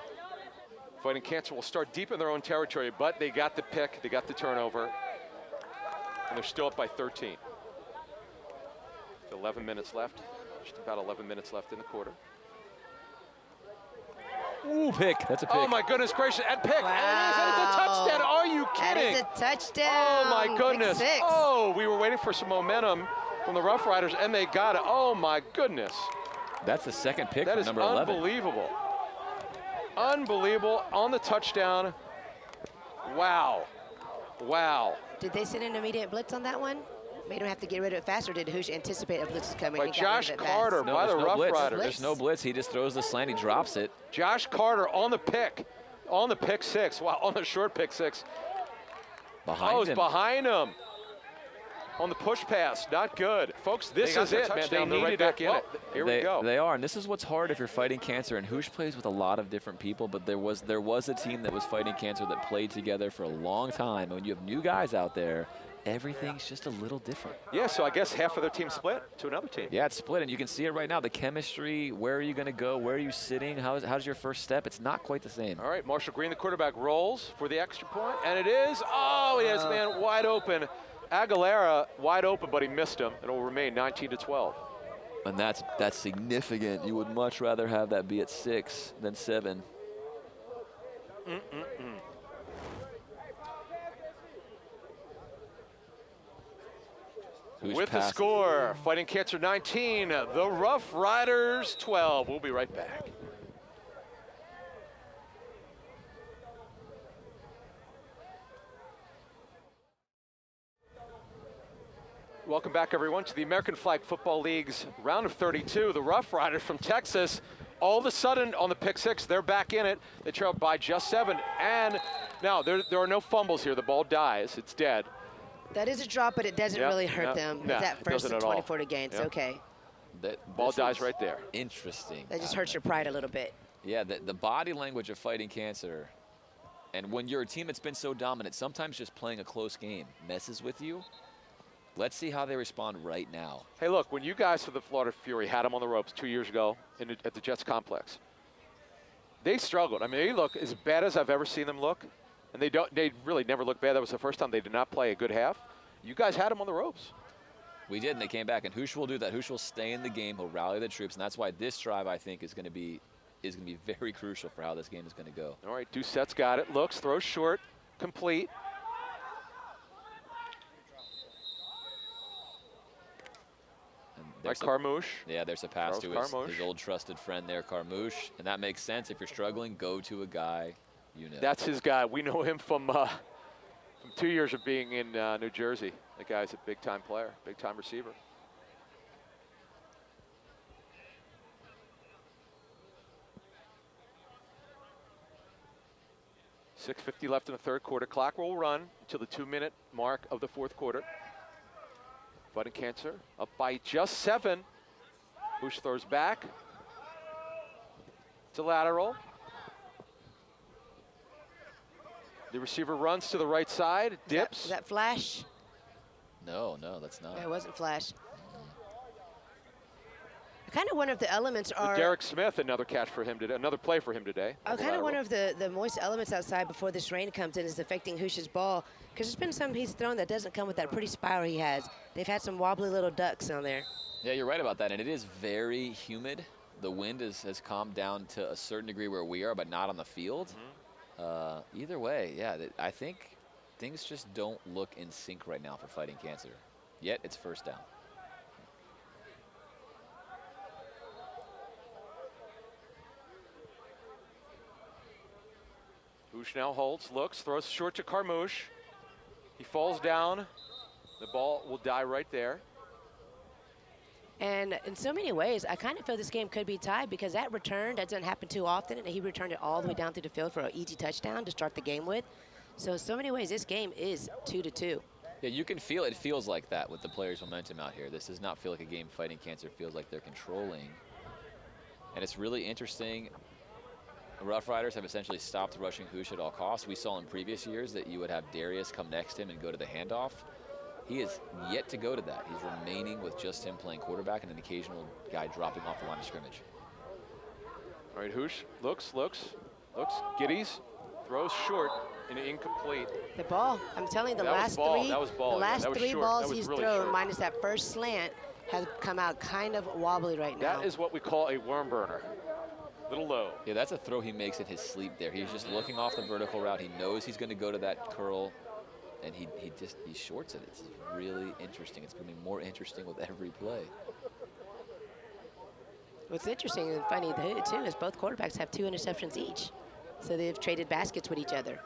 Fighting Cancer will start deep in their own territory, but they got the pick, they got the turnover, and they're still up by 13. 11 minutes left, just about 11 minutes left in the quarter. Ooh, pick. That's a pick. Oh my goodness gracious, and pick. Wow. And it's a touchdown. Are you kidding? That is a touchdown. Oh my goodness. Pick 6. Oh, we were waiting for some momentum from the Ruff Ryders, and they got it. Oh my goodness. That's the second pick That from is number 11. unbelievable. Unbelievable on the touchdown. Wow. Wow. Did they send an immediate blitz on that one? Made him have to get rid of it faster. Did Hoosh anticipate a blitz is coming? By and got Josh rid of it fast? Carter, No, by the there's no Ruff blitz. Ryders. There's no blitz. He just throws the slant. He drops it. Josh Carter on the pick. On the pick 6. Wow, on the short pick 6. Behind It's him. behind him. On the push pass, not good. Folks, this is it, man. They needed back it. in it. Here we go. They are, and this is what's hard if you're fighting cancer. And Hoosh plays with a lot of different people, but there was a team that was fighting cancer that played together for a long time. And when you have new guys out there, everything's just a little different. Yeah, so I guess half of their team split to another team. Yeah, it's split, and you can see it right now. The chemistry, where are you going to go? Where are you sitting? How's your first step? It's not quite the same. All right, Marshall Green, the quarterback, rolls for the extra point, and it is. Oh, he has man wide open. Aguilera wide open, but he missed him. It will remain 19-12. And that's significant. You would much rather have that be at 6 than 7. With the score, Fighting Cancer 19, the Ruff Ryders 12. We'll be right back. Welcome back, everyone, to the American Flag Football League's round of 32. The Ruff Ryders from Texas, all of a sudden on the pick 6, they're back in it. They trailed by just 7. And now there are no fumbles here. The ball dies. It's dead. That is a drop, but it doesn't really hurt them. Nah, It's at it first doesn't and at all. 24 to gain. It's okay. Ball dies right there. Interesting. That just hurts your pride a little bit. Yeah, the body language of fighting cancer. And when you're a team that's been so dominant, sometimes just playing a close game messes with you. Let's see how they respond right now. Hey, look, when you guys for the Florida Fury had them on the ropes 2 years ago at the Jets complex, they struggled. I mean, they look as bad as I've ever seen them look, and they really never look bad. That was the first time they did not play a good half. You guys had them on the ropes. We did, and they came back, and Hoosh will do that. Hoosh will stay in the game. He'll rally the troops, and that's why this drive, I think, is going to be very crucial for how this game is going to go. All right, Doucette's got it. Looks, throws short, complete. Like Carmouche. Yeah, there's a pass to Carmouche. his old trusted friend there, Carmouche, and that makes sense. If you're struggling, go to a guy you know. That's his guy. We know him from From 2 years of being in New Jersey, the guy's a big-time player, big-time receiver. .6:50 left in the third quarter. Clock will run until the 2-minute mark of the fourth quarter. Fighting Cancer up by just 7. Bush throws back. It's a lateral. The receiver runs to the right side, dips. Is that flash? No, that's not. Yeah, it wasn't flash. I kind of wonder if the elements are. Derek Smith, another catch for him today, another play for him today. I kind of wonder if the moist elements outside before this rain comes in is affecting Hoosh's ball, because there's been some he's thrown that doesn't come with that pretty spiral he has. They've had some wobbly little ducks on there. Yeah, you're right about that, and it is very humid. The wind has calmed down to a certain degree where we are, but not on the field. Either way, yeah, I think things just don't look in sync right now for Fighting Cancer. Yet it's first down. Hoosh now holds, looks, throws short to Carmouche. He falls down. The ball will die right there. And in so many ways, I kind of feel this game could be tied, because that return, that doesn't happen too often, and he returned it all the way down through the field for an easy touchdown to start the game with. So in so many ways, this game is 2-2. Yeah, you can feel it feels like that with the players' momentum out here. This does not feel like a game Fighting Cancer feels like they're controlling. And it's really interesting. The Ruff Ryders have essentially stopped rushing Hoosh at all costs. We saw in previous years that you would have Darius come next to him and go to the handoff. He is yet to go to that. He's remaining with just him playing quarterback and an occasional guy dropping off the line of scrimmage. All right, Hoosh looks, giddies, throws short and incomplete. The ball, I'm telling you, the That was last ball, three, that was ball, the yeah, last that was three short, balls that was he's really thrown, short. minus that first slant, has come out kind of wobbly right now. That is what we call a worm burner. Little low. Yeah, that's a throw he makes in his sleep there. He's just looking off the vertical route. He knows he's going to go to that curl, and he shorts it. It's really interesting. It's becoming more interesting with every play. What's interesting and funny too is both quarterbacks have 2 interceptions each, so they've traded baskets with each other.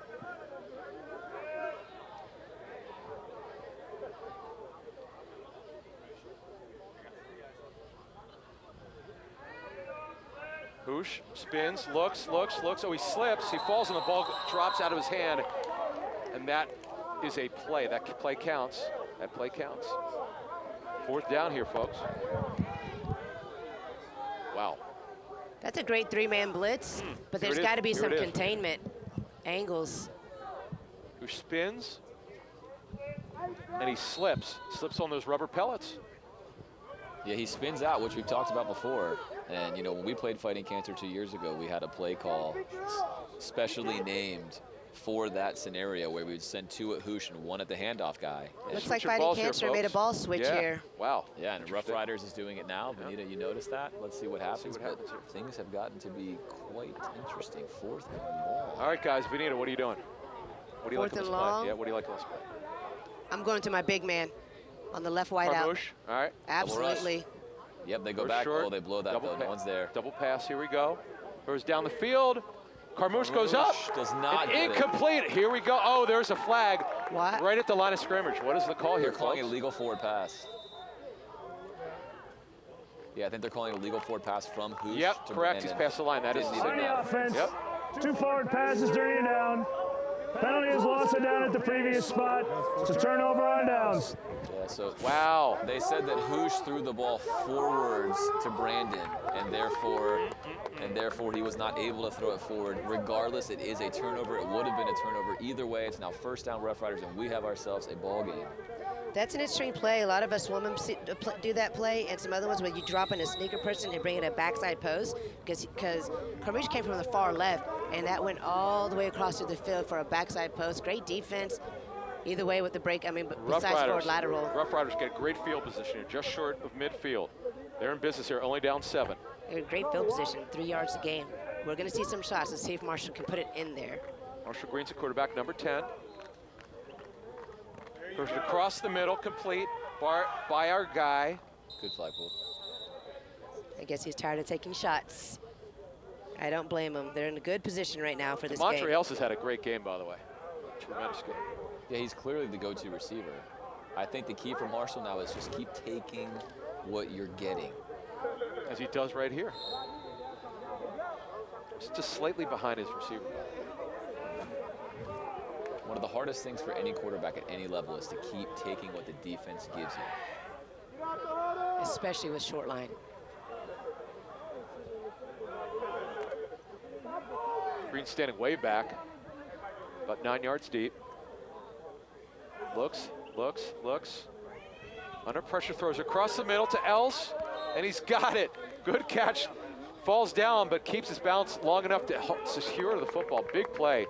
Hoosh spins, looks. Oh, he slips. He falls and the ball drops out of his hand. And that is a play. That play counts. That play counts. Fourth down here, folks. Wow. That's a great 3-man blitz, but there's got to be some containment angles. Hoosh spins. And he slips on those rubber pellets. Yeah, he spins out, which we've talked about before. And, you know, when we played Fighting Cancer 2 years ago, we had a play call specially named for that scenario where we would send 2 at Hoosh and 1 at the handoff guy. Looks like Fighting Cancer made a ball switch here. Wow. Yeah, and Ruff Ryders is doing it now. Benita, you noticed that? Let's see what happens. here. Things have gotten to be quite interesting. 4th and ball. All right, guys. Benita, what are you doing? What do you like on this play? long? Yeah, what do you like on this play? I'm going to my big man on the left wide out. Carmouche, all right. Absolutely. Yep, they go Goes back. short. Oh, they blow that though. No one's there. Double pass, here we go. Throws down the field. Carmouche goes up. Does not get it. Incomplete. Here we go. Oh, there's a flag. What? Right at the line of scrimmage. What is the call here, They're calling folks? a legal forward pass. Yeah, I think they're calling a legal forward pass from Hoosh. Yep, correct. He's past the line. That is Didn't On signal. the offense, Yep. 2 forward passes during a down. Penalty is lost a down at the previous spot. It's a turnover on downs. Yeah, so Wow. they said that Hoosh threw the ball forwards to Brandon, and therefore he was not able to throw it forward. Regardless, it is a turnover. It would have been a turnover either way. It's now first down Ruff Ryders, and we have ourselves a ball game. That's an interesting play. A lot of us women do that play, and some other ones where you drop in a sneaker person and bring in a backside post, because Carmouche came from the far left, and that went all the way across to the field for a backside post. Great defense. Either way with the break, I mean, besides forward lateral. Ruff Ryders get great field position here, just short of midfield. They're in business here, only down 7. They're in great field position, 3 yards a game. We're going to see some shots. Let's see if Marshall can put it in there. Marshall Green's a quarterback, number 10. Goes across the middle, complete by our guy. Good flagpole. I guess he's tired of taking shots. I don't blame him. They're in a good position right now for this game. Montre Ellis has had a great game, by the way. Tremendous game. Yeah, he's clearly the go-to receiver. I think the key for Marshall now is just keep taking what you're getting. As he does right here. Just slightly behind his receiver. One of the hardest things for any quarterback at any level is to keep taking what the defense gives you. Especially with short line. Green standing way back, about 9 yards deep. Looks. Under pressure, throws across the middle to Els, and he's got it. Good catch. Falls down, but keeps his balance long enough to secure the football. Big play.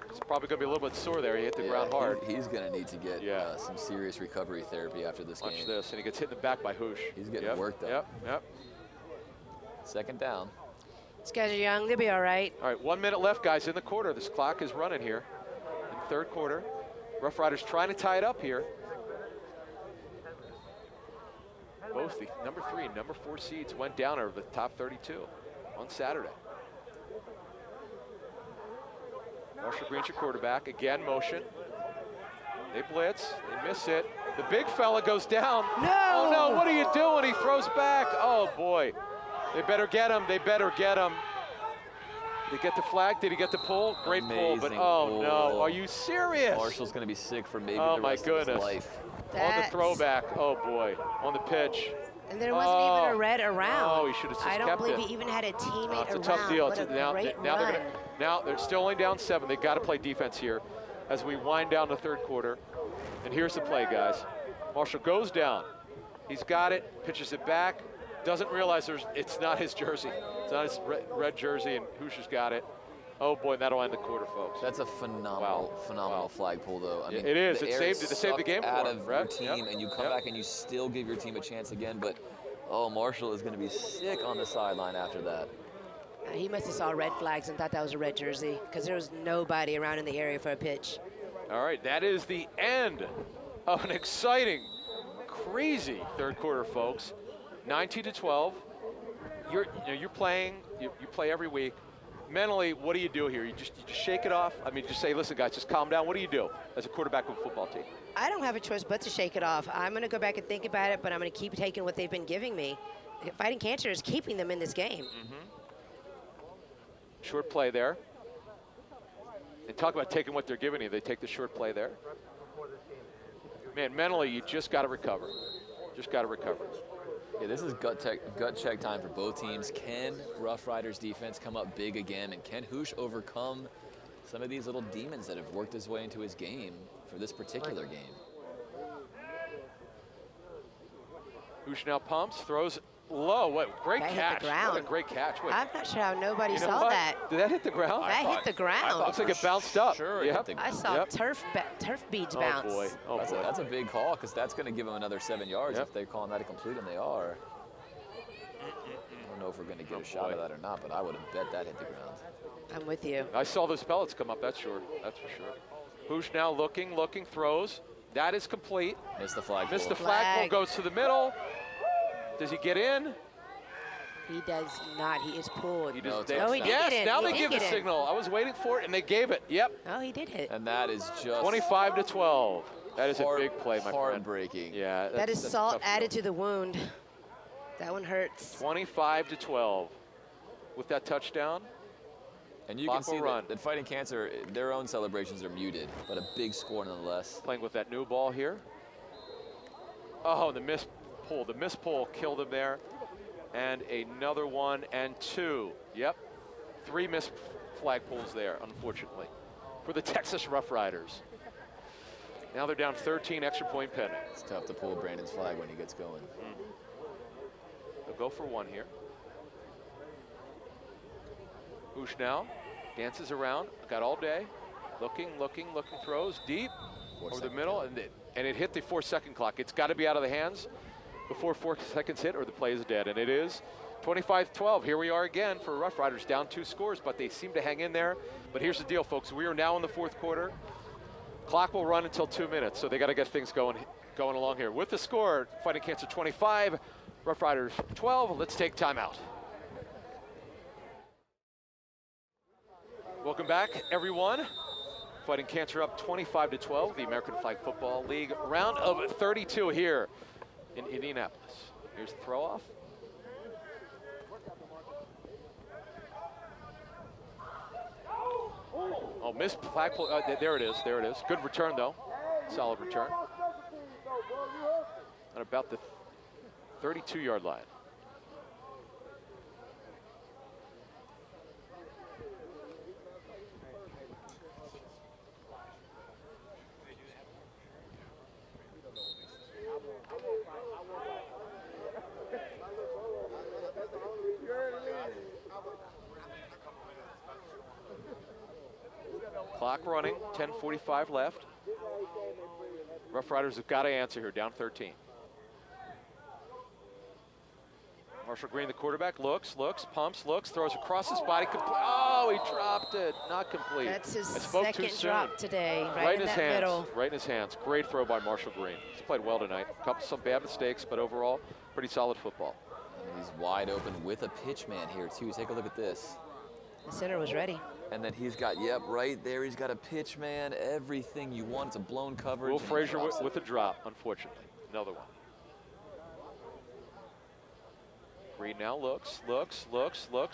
He's probably going to be a little bit sore there. He hit the ground hard. He's going to need to get some serious recovery therapy after this game. Watch this, and he gets hit in the back by Hoosh. He's getting worked up. Yep. Second down. These guys are young. They'll be all right. All right, 1 minute left, guys, in the quarter. This clock is running here in the third quarter. Rough Ryders trying to tie it up here. Both the number 3 and number 4 seeds went down over the top 32 on Saturday. Marshall Green's your quarterback. Again, motion. They blitz. They miss it. The big fella goes down. No! Oh, no, what are you doing? He throws back. Oh, boy. They better get him. They better get him. Did he get the flag? Did he get the pull? Great pull, but oh, no. Are you serious? Marshall's going to be sick for maybe the rest of his life. On the throwback. Oh, boy. On the pitch. And there wasn't even a red around. Oh, he should have just kept it. I don't believe he even had a teammate around. It's a tough deal. What a great run. Now they're still only down 7. They've got to play defense here as we wind down the third quarter. And here's the play, guys. Marshall goes down. He's got it, pitches it back, doesn't realize it's not his jersey. It's not his red jersey, and Hoosh has got it. Oh, boy, that'll end the quarter, folks. That's a phenomenal flagpole, though. I mean, it is. It saved the game out for him, of your team, and you come back and you still give your team a chance again. But, oh, Marshall is going to be sick on the sideline after that. He must have saw red flags and thought that was a red jersey because there was nobody around in the area for a pitch. All right, that is the end of an exciting, crazy third quarter, folks. 19-12. You're playing. You play every week. Mentally, what do you do here? You just shake it off? I mean, just say, listen, guys, just calm down. What do you do as a quarterback of a football team? I don't have a choice but to shake it off. I'm going to go back and think about it, but I'm going to keep taking what they've been giving me. Fighting Cancer is keeping them in this game. Short play there. And talk about taking what they're giving you. They take the short play there. Man, mentally, you just got to recover. Just got to recover. Yeah, this is gut check time for both teams. Can Ruff Ryders defense come up big again, and can Hoosh overcome some of these little demons that have worked his way into his game for this particular game? Hoosh now pumps, throws low. What great That catch! hit the ground. What a great catch! I'm not sure how nobody saw what? that. Did that hit the ground? That hit the ground. Looks like it bounced up. Sure, I saw turf beads bounce. Oh boy! Oh boy! That's a big call because that's going to give them another 7 yards if they're calling that a complete, and they are. I don't know if we're going to get a shot at that or not, but I would have bet that hit the ground. I'm with you. I saw those pellets come up. That's sure. That's for sure. Hoosh now looking, throws. That is complete. Missed the flagpole. Missed the flagpole. Goes to the middle. Does he get in? He does not. He is pulled. He does. No, he did yes, get in. now He they did give the get in. signal. I was waiting for it, and they gave it. Yep. Oh, he did hit. And that is just 25-12. That is a big play, my friend. Heartbreaking. Yeah. That is salt added to the wound. That one hurts. 25-12 with that touchdown. And you can see that Fighting Cancer, their own celebrations are muted, but a big score nonetheless. Playing with that new ball here. Oh, the missed pull. The missed pull killed him there. And another 1 and 2. Yep. 3 missed flag pulls there, unfortunately, for the Texas Rough Ryders. Now they're down 13, extra point pending. It's tough to pull Brandon's flag when he gets going. They'll go for 1 here. Hoosh now dances around, got all day. Looking, throws deep over the middle, and it hit the 4-second clock. It's got to be out of the hands before 4 seconds hit or the play is dead, and it is. 25-12, here we are again for Rough Ryders, down 2 scores, but they seem to hang in there. But here's the deal, folks. We are now in the 4th quarter. Clock will run until 2 minutes, so they got to get things going along here. With the score, Fighting Cancer 25, Rough Ryders 12. Let's take timeout. Welcome back, everyone. Fighting Cancer up 25-12, the American Flag Football League round of 32 here in Indianapolis. Here's the throw off. Oh, missed flag. There it is. There it is. Good return, though. Solid return. At about the 32-yard line. Clock running, 10:45 left. Ruff Ryders have got to answer here, down 13. Marshall Green, the quarterback, looks, pumps, throws across his body. Oh, he dropped it, not complete. That's his I spoke too second soon. drop today, right in his that hands, middle. right in his hands. Great throw by Marshall Green. He's played well tonight. Some bad mistakes, but overall, pretty solid football. And he's wide open with a pitch man here, too. Take a look at this. The center was ready. And then he's got, yep, right there, he's got a pitch man, everything you want. It's a blown coverage. Will Frazier with a drop, unfortunately. Another one. Green now looks,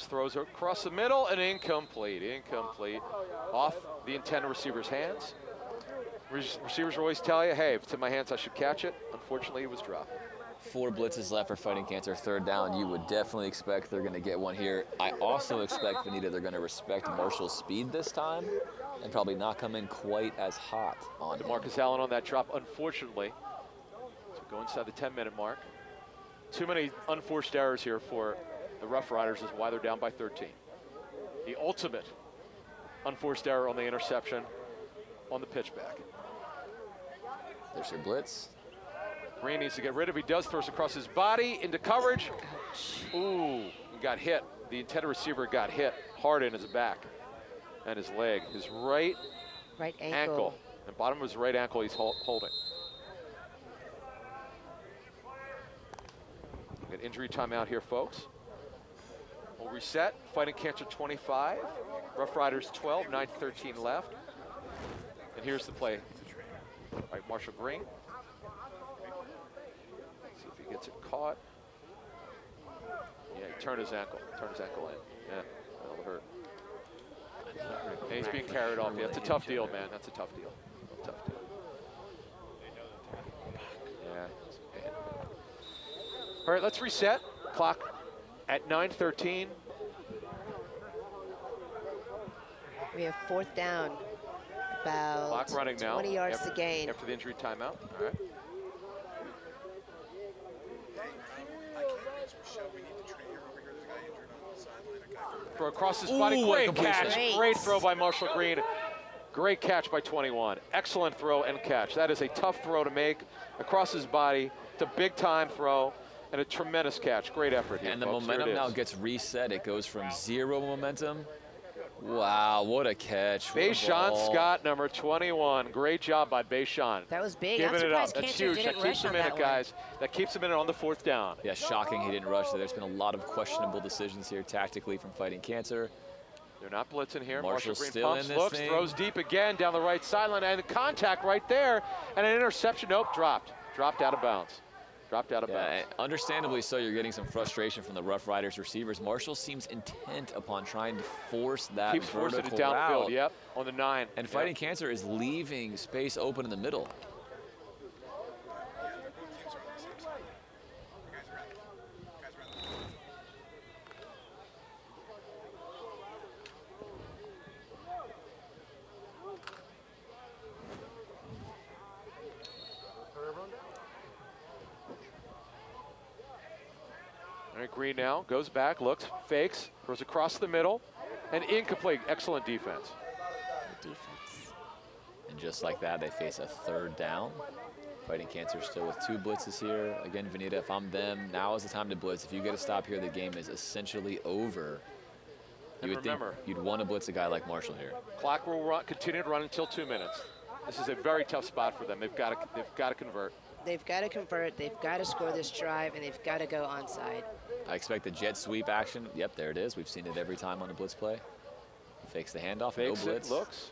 throws across the middle, and incomplete. Off the intended receiver's hands. Receivers always tell you, hey, if it's in my hands, I should catch it. Unfortunately, it was dropped. 4 blitzes left for Fighting Cancer. 3rd down, you would definitely expect they're going to get one here. I also expect, Vanita, they're going to respect Marshall's speed this time and probably not come in quite as hot on him. DeMarcus Allen on that drop, unfortunately. So go inside the 10-minute mark. Too many unforced errors here for the Ruff Ryders is why they're down by 13. The ultimate unforced error on the interception on the pitchback. There's your blitz. Green needs to get rid of. He does, throws across his body into coverage. Ooh, he got hit. The intended receiver got hit hard in his back and his leg. His right ankle. The bottom of his right ankle he's holding. An injury timeout here, folks. We'll reset. Fighting Cancer 25. Ruff Ryders 12, 9:13 left. And here's the play. All right, Marshall Green. See if he gets it caught. Yeah, he turned his ankle in. Yeah, that'll hurt. And he's being carried off. Yeah, it's a tough deal, man. That's a tough deal. Yeah. All right, let's reset. Clock at 9:13. We have 4th down. About Clock running 20 now. yards to gain. After the injury timeout. All right. Throw across his body. Ooh, Great completion. catch. Great throw by Marshall Green. Great catch by 21. Excellent throw and catch. That is a tough throw to make across his body. It's a big time throw and a tremendous catch. Great effort here, And the folks. momentum now gets reset. It goes from 0 momentum. Wow, what a catch. What a Bayshawn ball. Scott, number 21. Great job by Bayshawn. That was big. Giving I'm it up. surprised That's Cancer huge. That didn't keeps rush them on in that it, one. guys. That keeps them in it on the 4th down. Yeah, shocking he didn't rush. There's been a lot of questionable decisions here tactically from Fighting Cancer. They're not blitzing here. Marshall's Marshall Green still pumps, in this looks, thing. throws deep again down the right sideline, and the contact right there, and an interception. Nope, dropped out of bounds. Yeah, understandably so, you're getting some frustration from the Ruff Ryders receivers. Marshall seems intent upon trying to force that Keeps forcing it vertical downfield, route. yep, on the 9. And Fighting Cancer is leaving space open in the middle. All right, Green now goes back, looks, fakes, throws across the middle, and incomplete. Excellent defense. Defense. And just like that, they face a 3rd down. Fighting Cancer still with 2 blitzes here. Again, Vanita, if I'm them, now is the time to blitz. If you get a stop here, the game is essentially over. And You would think remember, you'd want to blitz a guy like Marshall here. clock will continue to run until 2 minutes. This is a very tough spot for them. They've got to convert. They've got to convert. They've got to score this drive, and they've got to go onside. I expect the jet sweep action. Yep, there it is. We've seen it every time on a blitz play. Fakes the handoff, Fakes no blitz. it, looks.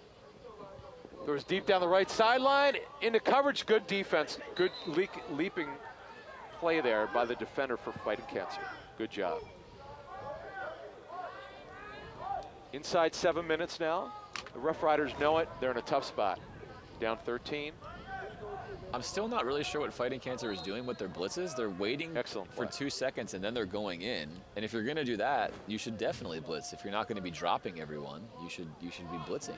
Throws deep down the right sideline, into coverage, good defense. Good leaping play there by the defender for Fighting Cancer. Good job. Inside 7 minutes now. The Ruff Ryders know it, they're in a tough spot. Down 13. I'm still not really sure what Fighting Cancer is doing with their blitzes. They're waiting for 2 seconds and then they're going in. And if you're going to do that, you should definitely blitz. If you're not going to be dropping everyone, you should be blitzing.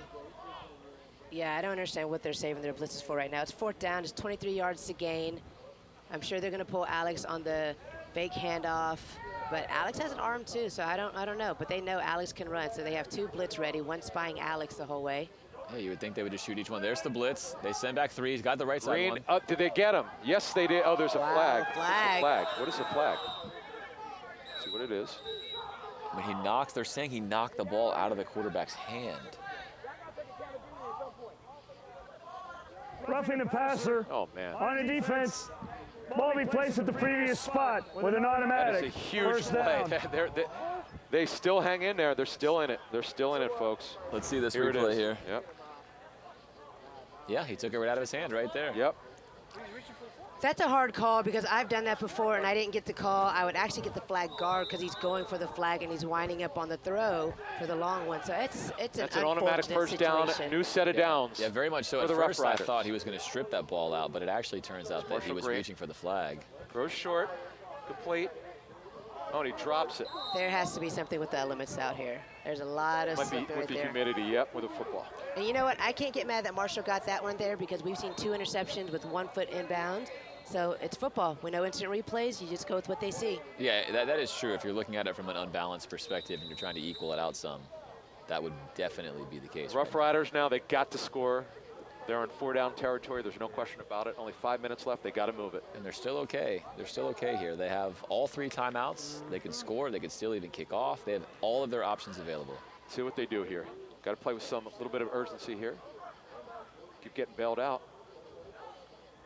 Yeah, I don't understand what they're saving their blitzes for right now. It's 4th down, it's 23 yards to gain. I'm sure they're going to pull Alex on the fake handoff, but Alex has an arm too, so I don't know. But they know Alex can run, so they have 2 blitz ready, one spying Alex the whole way. Yeah, you would think they would just shoot each one. There's the blitz. They send back 3. He's got the right side Green, one. did they get him? Yes, they did. Oh, there's a flag. Flag. There's a flag. What is the flag? Let's see what it is. When he knocks, they're saying he knocked the ball out of the quarterback's hand. Roughing the passer. Oh, man. On the defense. Ball be placed at the previous spot with an automatic. That is a huge First play. down. They still hang in there. They're still in it. They're still in it, folks. Let's see this Here it replay is. here. Yep. Yeah, he took it right out of his hand right there. Yep. That's a hard call because I've done that before and I didn't get the call. I would actually get the flag guard because he's going for the flag and he's winding up on the throw for the long one. So it's an automatic first down, new set of downs. Yeah, very much so. For At the Ruff first, I Ryders. thought he was going to strip that ball out, but it actually turns out that he was Green. reaching for the flag. Throws short, complete. Oh, and he drops it. There has to be something with the elements out here. There's a lot of Might be something with right the there. humidity, yep, with a football. And you know what? I can't get mad that Marshall got that one there because we've seen 2 interceptions with 1 foot inbound. So it's football. We know instant replays. You just go with what they see. Yeah, that is true. If you're looking at it from an unbalanced perspective and you're trying to equal it out some, that would definitely be the case. Ruff Ryders now, they got to score. They're in 4-down territory. There's no question about it. Only 5 minutes left. They got to move it. And they're still okay. They're still okay here. They have all 3 timeouts. They can score. They can still even kick off. They have all of their options available. See what they do here. Got to play with a little bit of urgency here. Keep getting bailed out.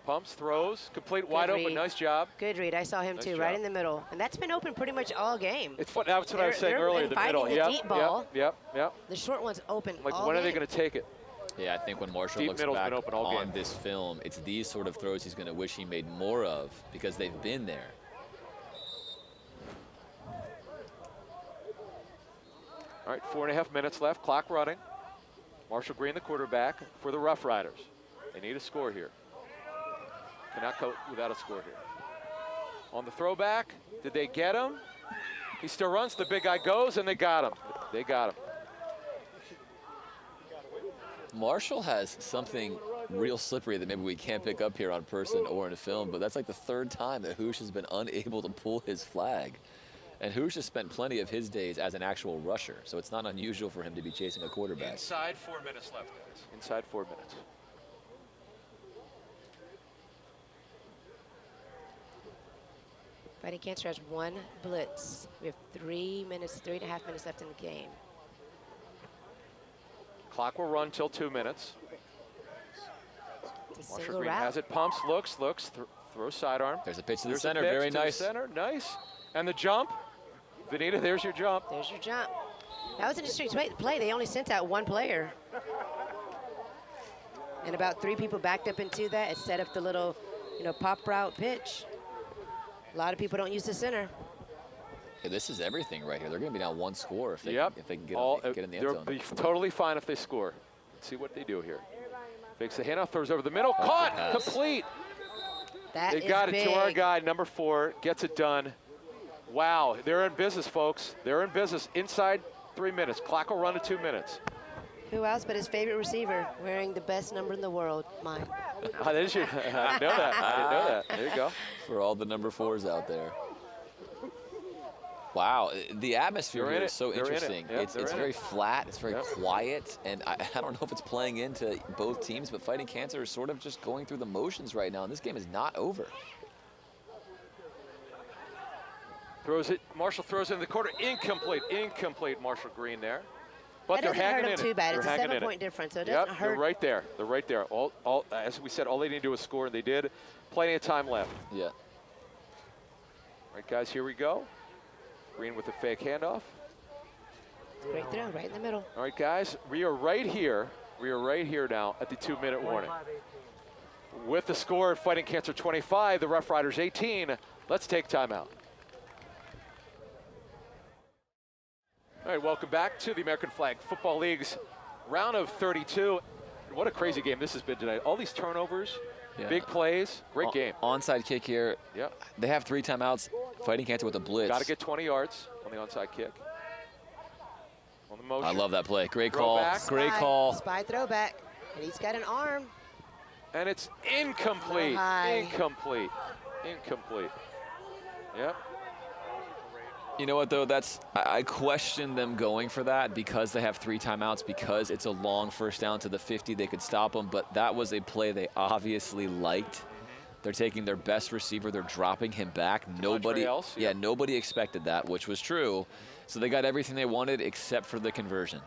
Pumps, throws, complete, wide open. Nice job. Good read. I saw him Nice too, job. right in the middle. And that's been open pretty much all game. It's fun. That's what I was saying They're earlier. The fighting middle. the deep ball. Yep. The short one's open Like, all when are they game. going to take it? Yeah, I think when Marshall Deep looks middle's back been open all on game. this film, it's these sort of throws he's going to wish he made more of because they've been there. All right, 4.5 minutes left. Clock running. Marshall Green, the quarterback for the Ruff Ryders. They need a score here. Cannot go without a score here. On the throwback, did they get him? He still runs. The big guy goes, and they got him. They got him. Marshall has something real slippery that maybe we can't pick up here on person or in a film, but that's like the 3rd time that Hoosh has been unable to pull his flag. And Hoosh has spent plenty of his days as an actual rusher, so it's not unusual for him to be chasing a quarterback. Inside 4 minutes left, guys. Inside 4 minutes. Fighting Cancer has 1 blitz. We have 3.5 minutes left in the game. Clock will run till 2 minutes. It's a Marshall single Green route. has it, pumps, looks, throws sidearm. There's a pitch to the There's a center, pitch very to the nice. center, nice. And the jump. Vanita, there's your jump. There's your jump. That was an interesting play. They only sent out 1 player. And about 3 people backed up into that. It set up the little, pop route pitch. A lot of people don't use the center. Yeah, this is everything right here. They're going to be down 1 score if they, if they can get in the end They'll zone. be totally fine if they score. Let's see what they do here. Fakes the handoff, throws over the middle, caught, pass. complete. That They is got it big. to our guy, number 4, gets it done. Wow, they're in business, folks. They're in business inside 3 minutes. Clock will run to 2 minutes. Who else but his favorite receiver, wearing the best number in the world, mine. I didn't know that. I didn't know that. There you go. For all the number 4s out there. Wow, the atmosphere They're in here it. is so They're in it. interesting. Yep, It's they're in very it. flat, it's very Yep. quiet, and I don't know if it's playing into both teams, but Fighting Cancer is sort of just going through the motions right now, and this game is not over. Throws it. Marshall throws it in the quarter. Incomplete. Incomplete. Marshall Green there. But That they're doesn't hurt hanging them in too it. bad. They're It's a hanging in 7-point it. difference, so it Yep, doesn't hurt. they're right there. They're right there. All, as we said, all they need to do is score, and they did. Plenty of time left. Yeah. All right, guys, here we go. Green with a fake handoff. Great throw, right in the middle. All right, guys, we are right here We are right here now at the 2-minute warning. With the score of Fighting Cancer 25, the Ruff Ryders 18. Let's take timeout. All right, welcome back to the American Flag Football League's round of 32. What a crazy game this has been tonight. All these turnovers, big plays, great game. Onside kick here. Yep. They have 3 timeouts. Fighting Cancer with a blitz. Got to get 20 yards on the onside kick. On the motion. I love that play. Great Throwback. call. Great call. Spy throwback. And he's got an arm. And it's incomplete. Incomplete. Yep. You know what, though? I question them going for that because they have 3 timeouts, because it's a long first down to the 50. They could stop them, but that was a play they obviously liked. They're taking their best receiver. They're dropping him back. Nobody else. Yeah, nobody expected that, which was true. So they got everything they wanted except for the conversion.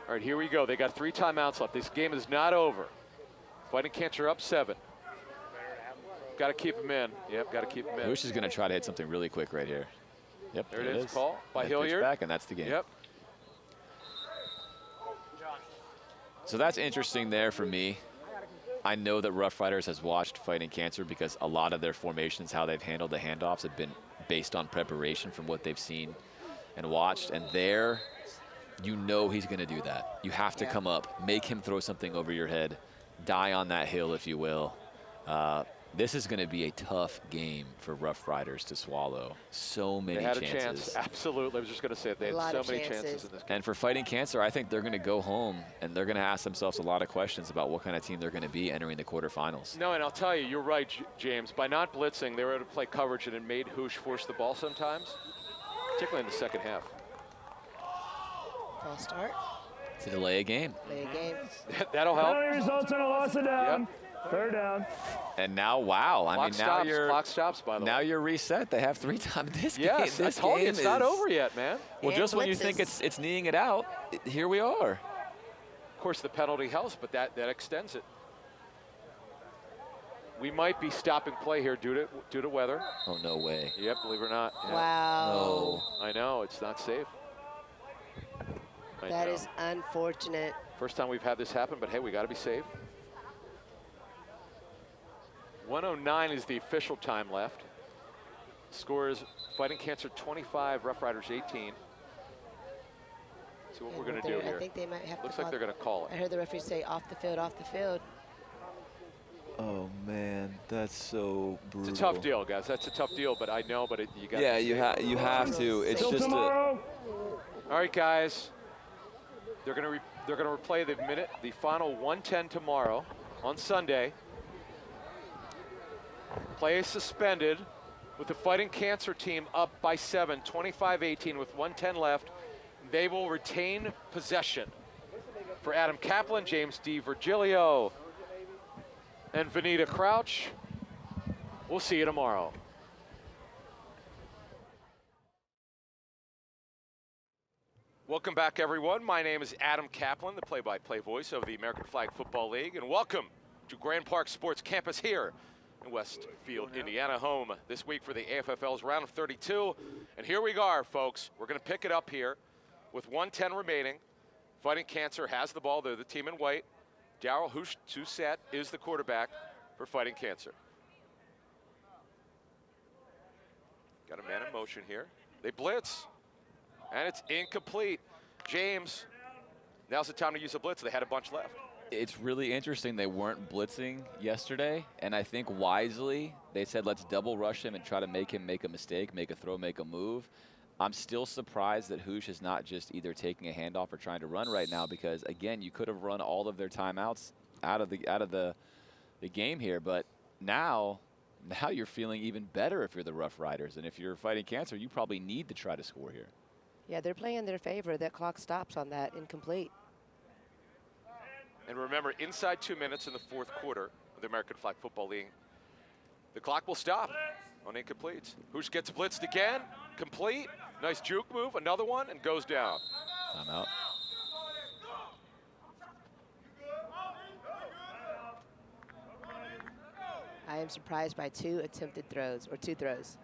All right, here we go. They got 3 timeouts left. This game is not over. Fighting Cancer up 7. Got to keep him in. Yep, got to keep him in. Bush is going to try to hit something really quick right here. Yep, there it is. Call by and Hilliard. Back, and that's the game. Yep. So that's interesting there for me. I know that Ruff Ryders has watched Fighting Cancer because a lot of their formations, how they've handled the handoffs, have been based on preparation from what they've seen and watched. And there, you know he's going to do that. You have to come up, make him throw something over your head, die on that hill, if you will. This is going to be a tough game for Ruff Ryders to swallow. So many chances. They had a chance, absolutely. I was just going to say it. They had so many chances in this game. And for Fighting Cancer, I think they're going to go home and they're going to ask themselves a lot of questions about what kind of team they're going to be entering the quarterfinals. No, and I'll tell you, you're right, James. By not blitzing, they were able to play coverage, and it made Hoosh force the ball sometimes, particularly in the second half. False start. To delay a game. Delay a game. That'll help. Penalty results in a loss of down. Yep. 3rd down. And now, wow. I mean, now you're clock stops, by the way. Now you're reset. They have 3 times this game. Yes, this I told game you, it's not over yet, man. Well, And just when you blitzes. think it's kneeing it out, here we are. Of course, the penalty helps, but that extends it. We might be stopping play here due to weather. Oh, no way. Yep, believe it or not. Yeah. Wow. No. I know, it's not safe. That is unfortunate. First time we've had this happen, but hey, we got to be safe. 1:09 is the official time left. Score is Fighting Cancer 25, Ruff Ryders 18. See what And we're going to do here. I think they might have Looks to like they're going to call I it. heard the referee say off the field, off the field. Oh, man. That's so brutal. It's a tough deal, guys. That's a tough deal, but I know, but you got Yeah, you have to. It's Till just tomorrow. All right, guys. They're going to replay the final 1:10 tomorrow on Sunday. Play is suspended with the Fighting Cancer team up by 7, 25-18 with 1:10 left. They will retain possession. For Adam Kaplan, James D. Virgilio, and Vanita Crouch, we'll see you tomorrow. Welcome back, everyone. My name is Adam Kaplan, the play-by-play voice of the American Flag Football League, and welcome to Grand Park Sports Campus here in Westfield, Indiana, home this week for the AFFL's Round of 32. And here we are, folks. We're going to pick it up here with 1:10 remaining. Fighting Cancer has the ball. They're the team in white. Daryl Housh-Toussaint is the quarterback for Fighting Cancer. Got a man in motion here. They blitz, and it's incomplete. James, now's the time to use a blitz. They had a bunch left. It's really interesting they weren't blitzing yesterday, and I think wisely they said let's double rush him and try to make him make a mistake, make a throw, make a move. I'm still surprised that Hoosh is not just either taking a handoff or trying to run right now, because again, you could have run all of their timeouts out of the game here, but now you're feeling even better if you're the Ruff Ryders, and if you're Fighting Cancer, you probably need to try to score here. Yeah, they're playing in their favor. That clock stops on that incomplete. And remember, inside 2 minutes in the fourth quarter of the American Flag Football League, the clock will stop on incompletes. Hoosh gets blitzed again, complete. Nice juke move, another one, and goes down. Timeout. I am surprised by 2 attempted throws, or 2 throws.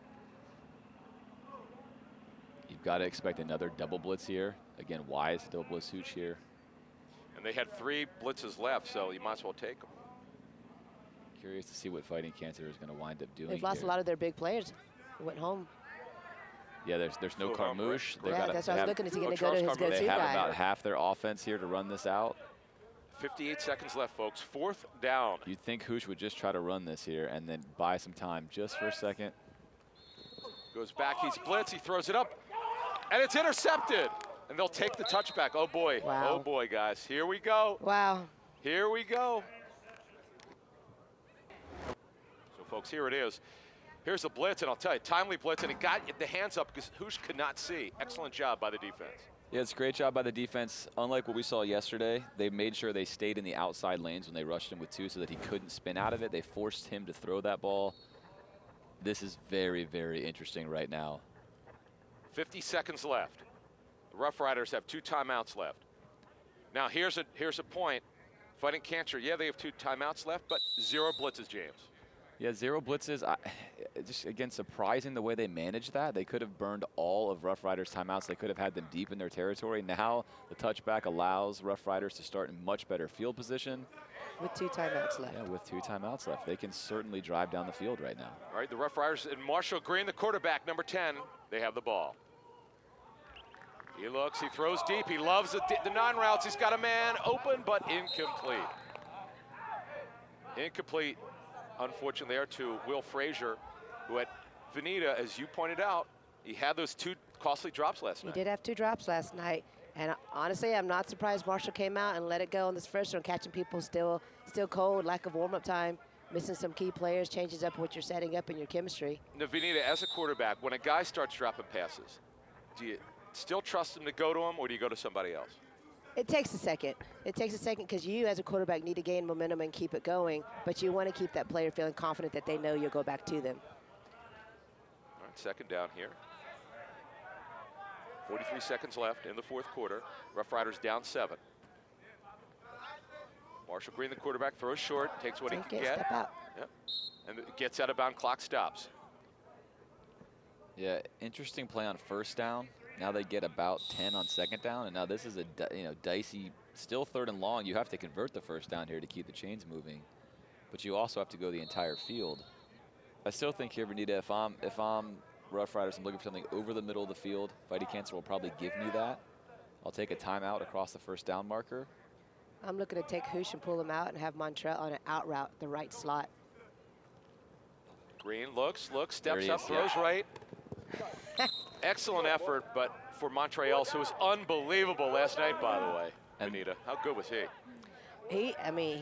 You've got to expect another double blitz here. Again, why is the double blitz Hoosh here? And they had 3 blitzes left, so you might as well take them. Curious to see what Fighting Cancer is going to wind up doing. They've lost here. a lot of their big players. Went home. Yeah, there's no Carmouche. Yeah, that's what I was looking. Is he going to go to his They go-to have guy? about half their offense here to run this out. 58 seconds left, folks. 4th down. You'd think Hoosh would just try to run this here and then buy some time just for a second. Goes back, he's blitz, he throws it up, and it's intercepted. And they'll take the touchback. Oh boy, Wow. Oh boy, guys. Here we go. Wow. Here we go. So folks, here it is. Here's the blitz, and I'll tell you, timely blitz, and it got the hands up because Hoosh could not see. Excellent job by the defense. Yeah, it's a great job by the defense. Unlike what we saw yesterday, they made sure they stayed in the outside lanes when they rushed him with 2 so that he couldn't spin out of it. They forced him to throw that ball. This is very, very interesting right now. 50 seconds left. The Ruff Ryders have 2 timeouts left. Now here's a point. Fighting Cancer, yeah, they have 2 timeouts left, but 0 blitzes, James. Yeah, 0 blitzes. Just, again, surprising the way they managed that. They could have burned all of Ruff Ryders' timeouts. They could have had them deep in their territory. Now the touchback allows Ruff Ryders to start in much better field position. With 2 timeouts left. Yeah, with 2 timeouts left. They can certainly drive down the field right now. All right, the Ruff Ryders and Marshall Green, the quarterback, number 10, they have the ball. He looks, he throws deep, he loves the 9 routes. He's got a man open, but incomplete. Incomplete, unfortunately, there to Will Frazier, who at Veneta, as you pointed out, he had those 2 costly drops last night. He did have 2 drops last night. And honestly, I'm not surprised Marshall came out and let it go in this first one, catching people still cold, lack of warm-up time, missing some key players, changes up what you're setting up in your chemistry. Now, Veneta, as a quarterback, when a guy starts dropping passes, do you still trust him to go to him, or do you go to somebody else? It takes a second. It takes a second because you, as a quarterback, need to gain momentum and keep it going, but you want to keep that player feeling confident that they know you'll go back to them. All right, 2nd down here. 43 seconds left in the 4th quarter. Ruff Ryders down 7. Marshall Green, the quarterback, throws short, takes what he can get. Step out. Yep. And it gets out of bound, clock stops. Yeah, interesting play on 1st down. Now they get about 10 on 2nd down, and now this is a dicey, still 3rd and long. You have to convert the 1st down here to keep the chains moving, but you also have to go the entire field. I still think here, Benita, if I'm Ruff Ryders, I'm looking for something over the middle of the field. Fighting Cancer will probably give me that. I'll take a timeout across the 1st down marker. I'm looking to take Hoosh and pull him out and have Montrell on an out route, the right slot. Green looks, steps he up, is, throws right. Excellent effort, but for Montreal, who was unbelievable last night, by the way. Benita, how good was he?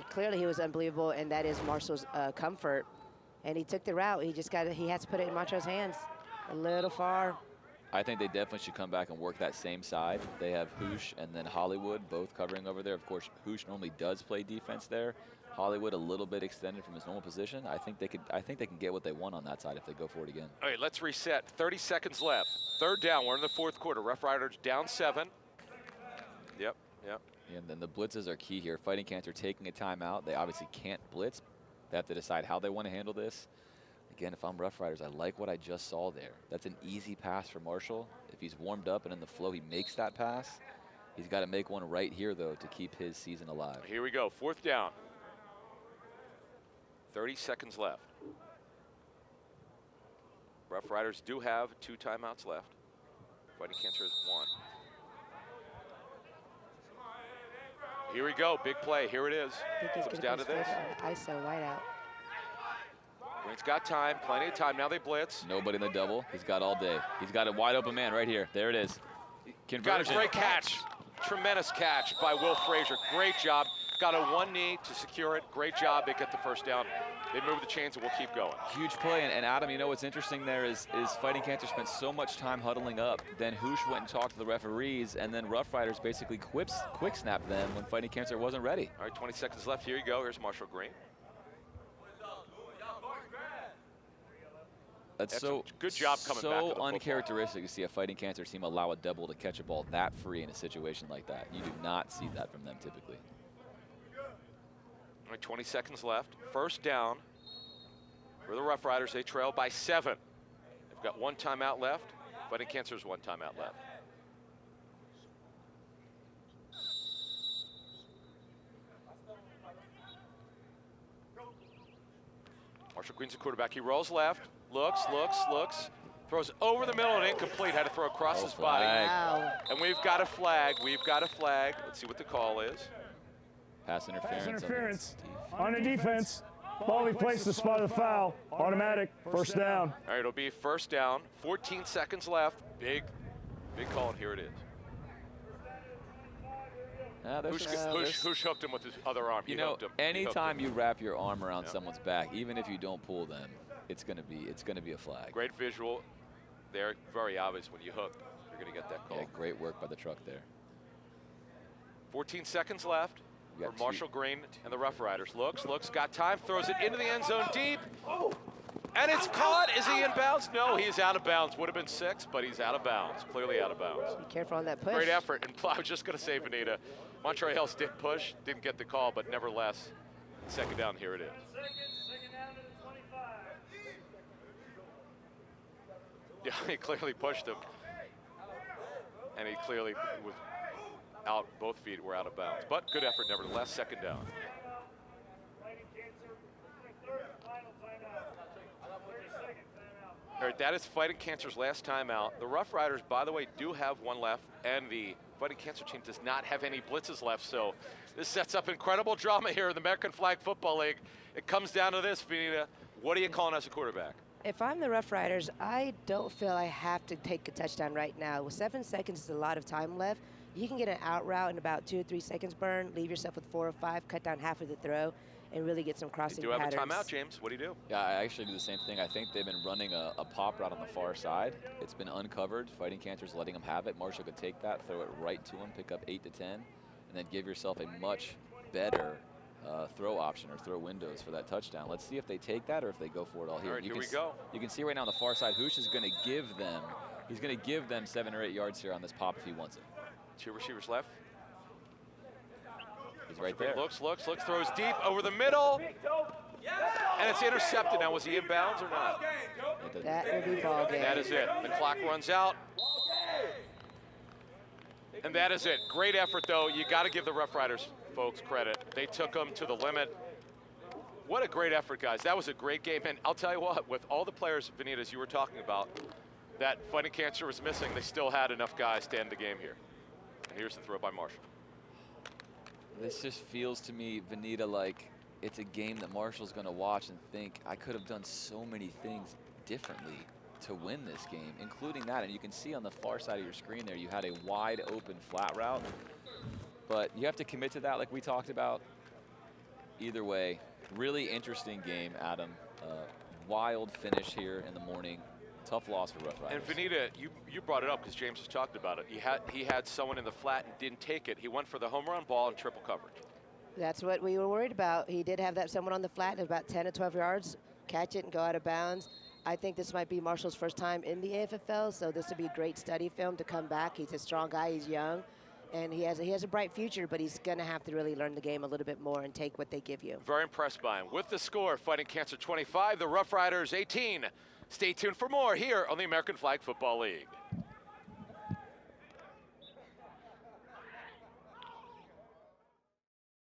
Clearly he was unbelievable, and that is Marshall's comfort. And he took the route. He has to put it in Montrell's hands a little far. I think they definitely should come back and work that same side. They have Hoosh and then Hollywood both covering over there. Of course, Hoosh normally does play defense there. Hollywood a little bit extended from his normal position. I think they can get what they want on that side if they go for it again. All right, let's reset. 30 seconds left. 3rd down. We're in the 4th quarter. Ruff Ryders down 7. Yep. And then the blitzes are key here. Fighting Cancer taking a timeout. They obviously can't blitz. They have to decide how they want to handle this. Again, if I'm Ruff Ryders, I like what I just saw there. That's an easy pass for Marshall. If he's warmed up and in the flow, he makes that pass. He's got to make one right here, though, to keep his season alive. Here we go. 4th down. 30 seconds left. Ruff Ryders do have 2 timeouts left. Fighting Cancer has 1. Here we go. Big play. Here it is. I think he's Comes going down to to this. ISO wide out. Green's got time. Plenty of time. Now they blitz. Nobody in the double. He's got all day. He's got a wide open man right here. There it is. Got Conversion. a great catch. Tremendous catch by Will Frazier. Great job. Got a 1 knee to secure it. Great job. They get the 1st down. They move the chains and we'll keep going. Huge play, and Adam, you know what's interesting there is Fighting Cancer spent so much time huddling up, then Hoosh went and talked to the referees, and then Ruff Ryders basically quick snapped them when Fighting Cancer wasn't ready. All right, 20 seconds left. Here you go. Here's Marshall Green. That's so good job coming back to the so football. uncharacteristic to see a Fighting Cancer team allow a double to catch a ball that free in a situation like that. You do not see that from them typically. All right, 20 seconds left. 1st down for the Ruff Ryders. They trail by 7. They've got 1 timeout left. Fighting Cancer's 1 timeout left. Marshall Green's the quarterback. He rolls left, looks, throws over the middle and incomplete. Had to throw across his body. Wow. And we've got a flag. Let's see what the call is. Pass interference. Pass interference on the defense. Ball be placed in the spot of the foul. Automatic. First down. All right, it'll be first down. 14 seconds left. Big call, and here it is. Who's hooked him with his other arm? You He know, hooked him. anytime you wrap your arm around someone's back, even if you don't pull them, it's gonna be a flag. Great visual there. Very obvious when you hook, you're going to get that call. Yeah, great work by the truck there. 14 seconds left You for got Marshall Green and the Ruff Ryders. Looks, got time, throws it into the end zone deep. And it's caught. Is he in bounds? No, he's out of bounds. Would have been 6, but he's out of bounds. Clearly out of bounds. Be careful on that push. Great effort. And I was just going to say, Vanita, Montreux Hills did push, didn't get the call, but nevertheless, second down, here it is. Second down to the 25. Yeah, he clearly pushed him. And he clearly was out, both feet were out of bounds. But good effort nevertheless, second down. All right, that is Fighting Cancer's last timeout. The Ruff Ryders, by the way, do have one left, and the Fighting Cancer team does not have any blitzes left, so this sets up incredible drama here in the American Flag Football League. It comes down to this, Vanita. What are you calling as a quarterback? If I'm the Ruff Ryders, I don't feel I have to take a touchdown right now. With 7 seconds is a lot of time left. You can get an out route in about 2 or 3 seconds burn, leave yourself with 4 or 5, cut down half of the throw, and really get some crossing You do have patterns. a timeout, James. What do you do? Yeah, I actually do the same thing. I think they've been running a pop route on the far side. It's been uncovered. Fighting Cancer's letting them have it. Marshall could take that, throw it right to him, pick up 8 to 10, and then give yourself a much better throw option or throw windows for that touchdown. Let's see if they take that or if they go for it all here. All right, here we go. You can see right now on the far side, Hoosh is going to give them, he's going to give them 7 or 8 yards here on this pop if he wants it. 2 receivers left. He's right there. Looks, throws deep over the middle. And it's intercepted. Now, was he in bounds or not? That will be ball game. That is it. The clock runs out. And that is it. Great effort, though. You got to give the Ruff Ryders folks credit. They took them to the limit. What a great effort, guys. That was a great game. And I'll tell you what, with all the players, Vanita, as you were talking about, that Fighting Cancer was missing, they still had enough guys to end the game here. And here's the throw by Marshall. This just feels to me, Vanita, like it's a game that Marshall's going to watch and think, I could have done so many things differently to win this game, including that. And you can see on the far side of your screen there, you had a wide open flat route. But you have to commit to that like we talked about. Either way, really interesting game, Adam. Wild finish here in the morning. Tough loss for Ruff Ryders. And Vanita, you brought it up because James has talked about it. He had someone in the flat and didn't take it. He went for the home run ball and triple coverage. That's what we were worried about. He did have that someone on the flat at about 10 to 12 yards, catch it and go out of bounds. I think this might be Marshall's first time in the AFFL, so this would be a great study film to come back. He's a strong guy, he's young, and he has a bright future, but he's going to have to really learn the game a little bit more and take what they give you. Very impressed by him. With the score, Fighting Cancer 25, the Ruff Ryders 18. Stay tuned for more here on the American Flag Football League.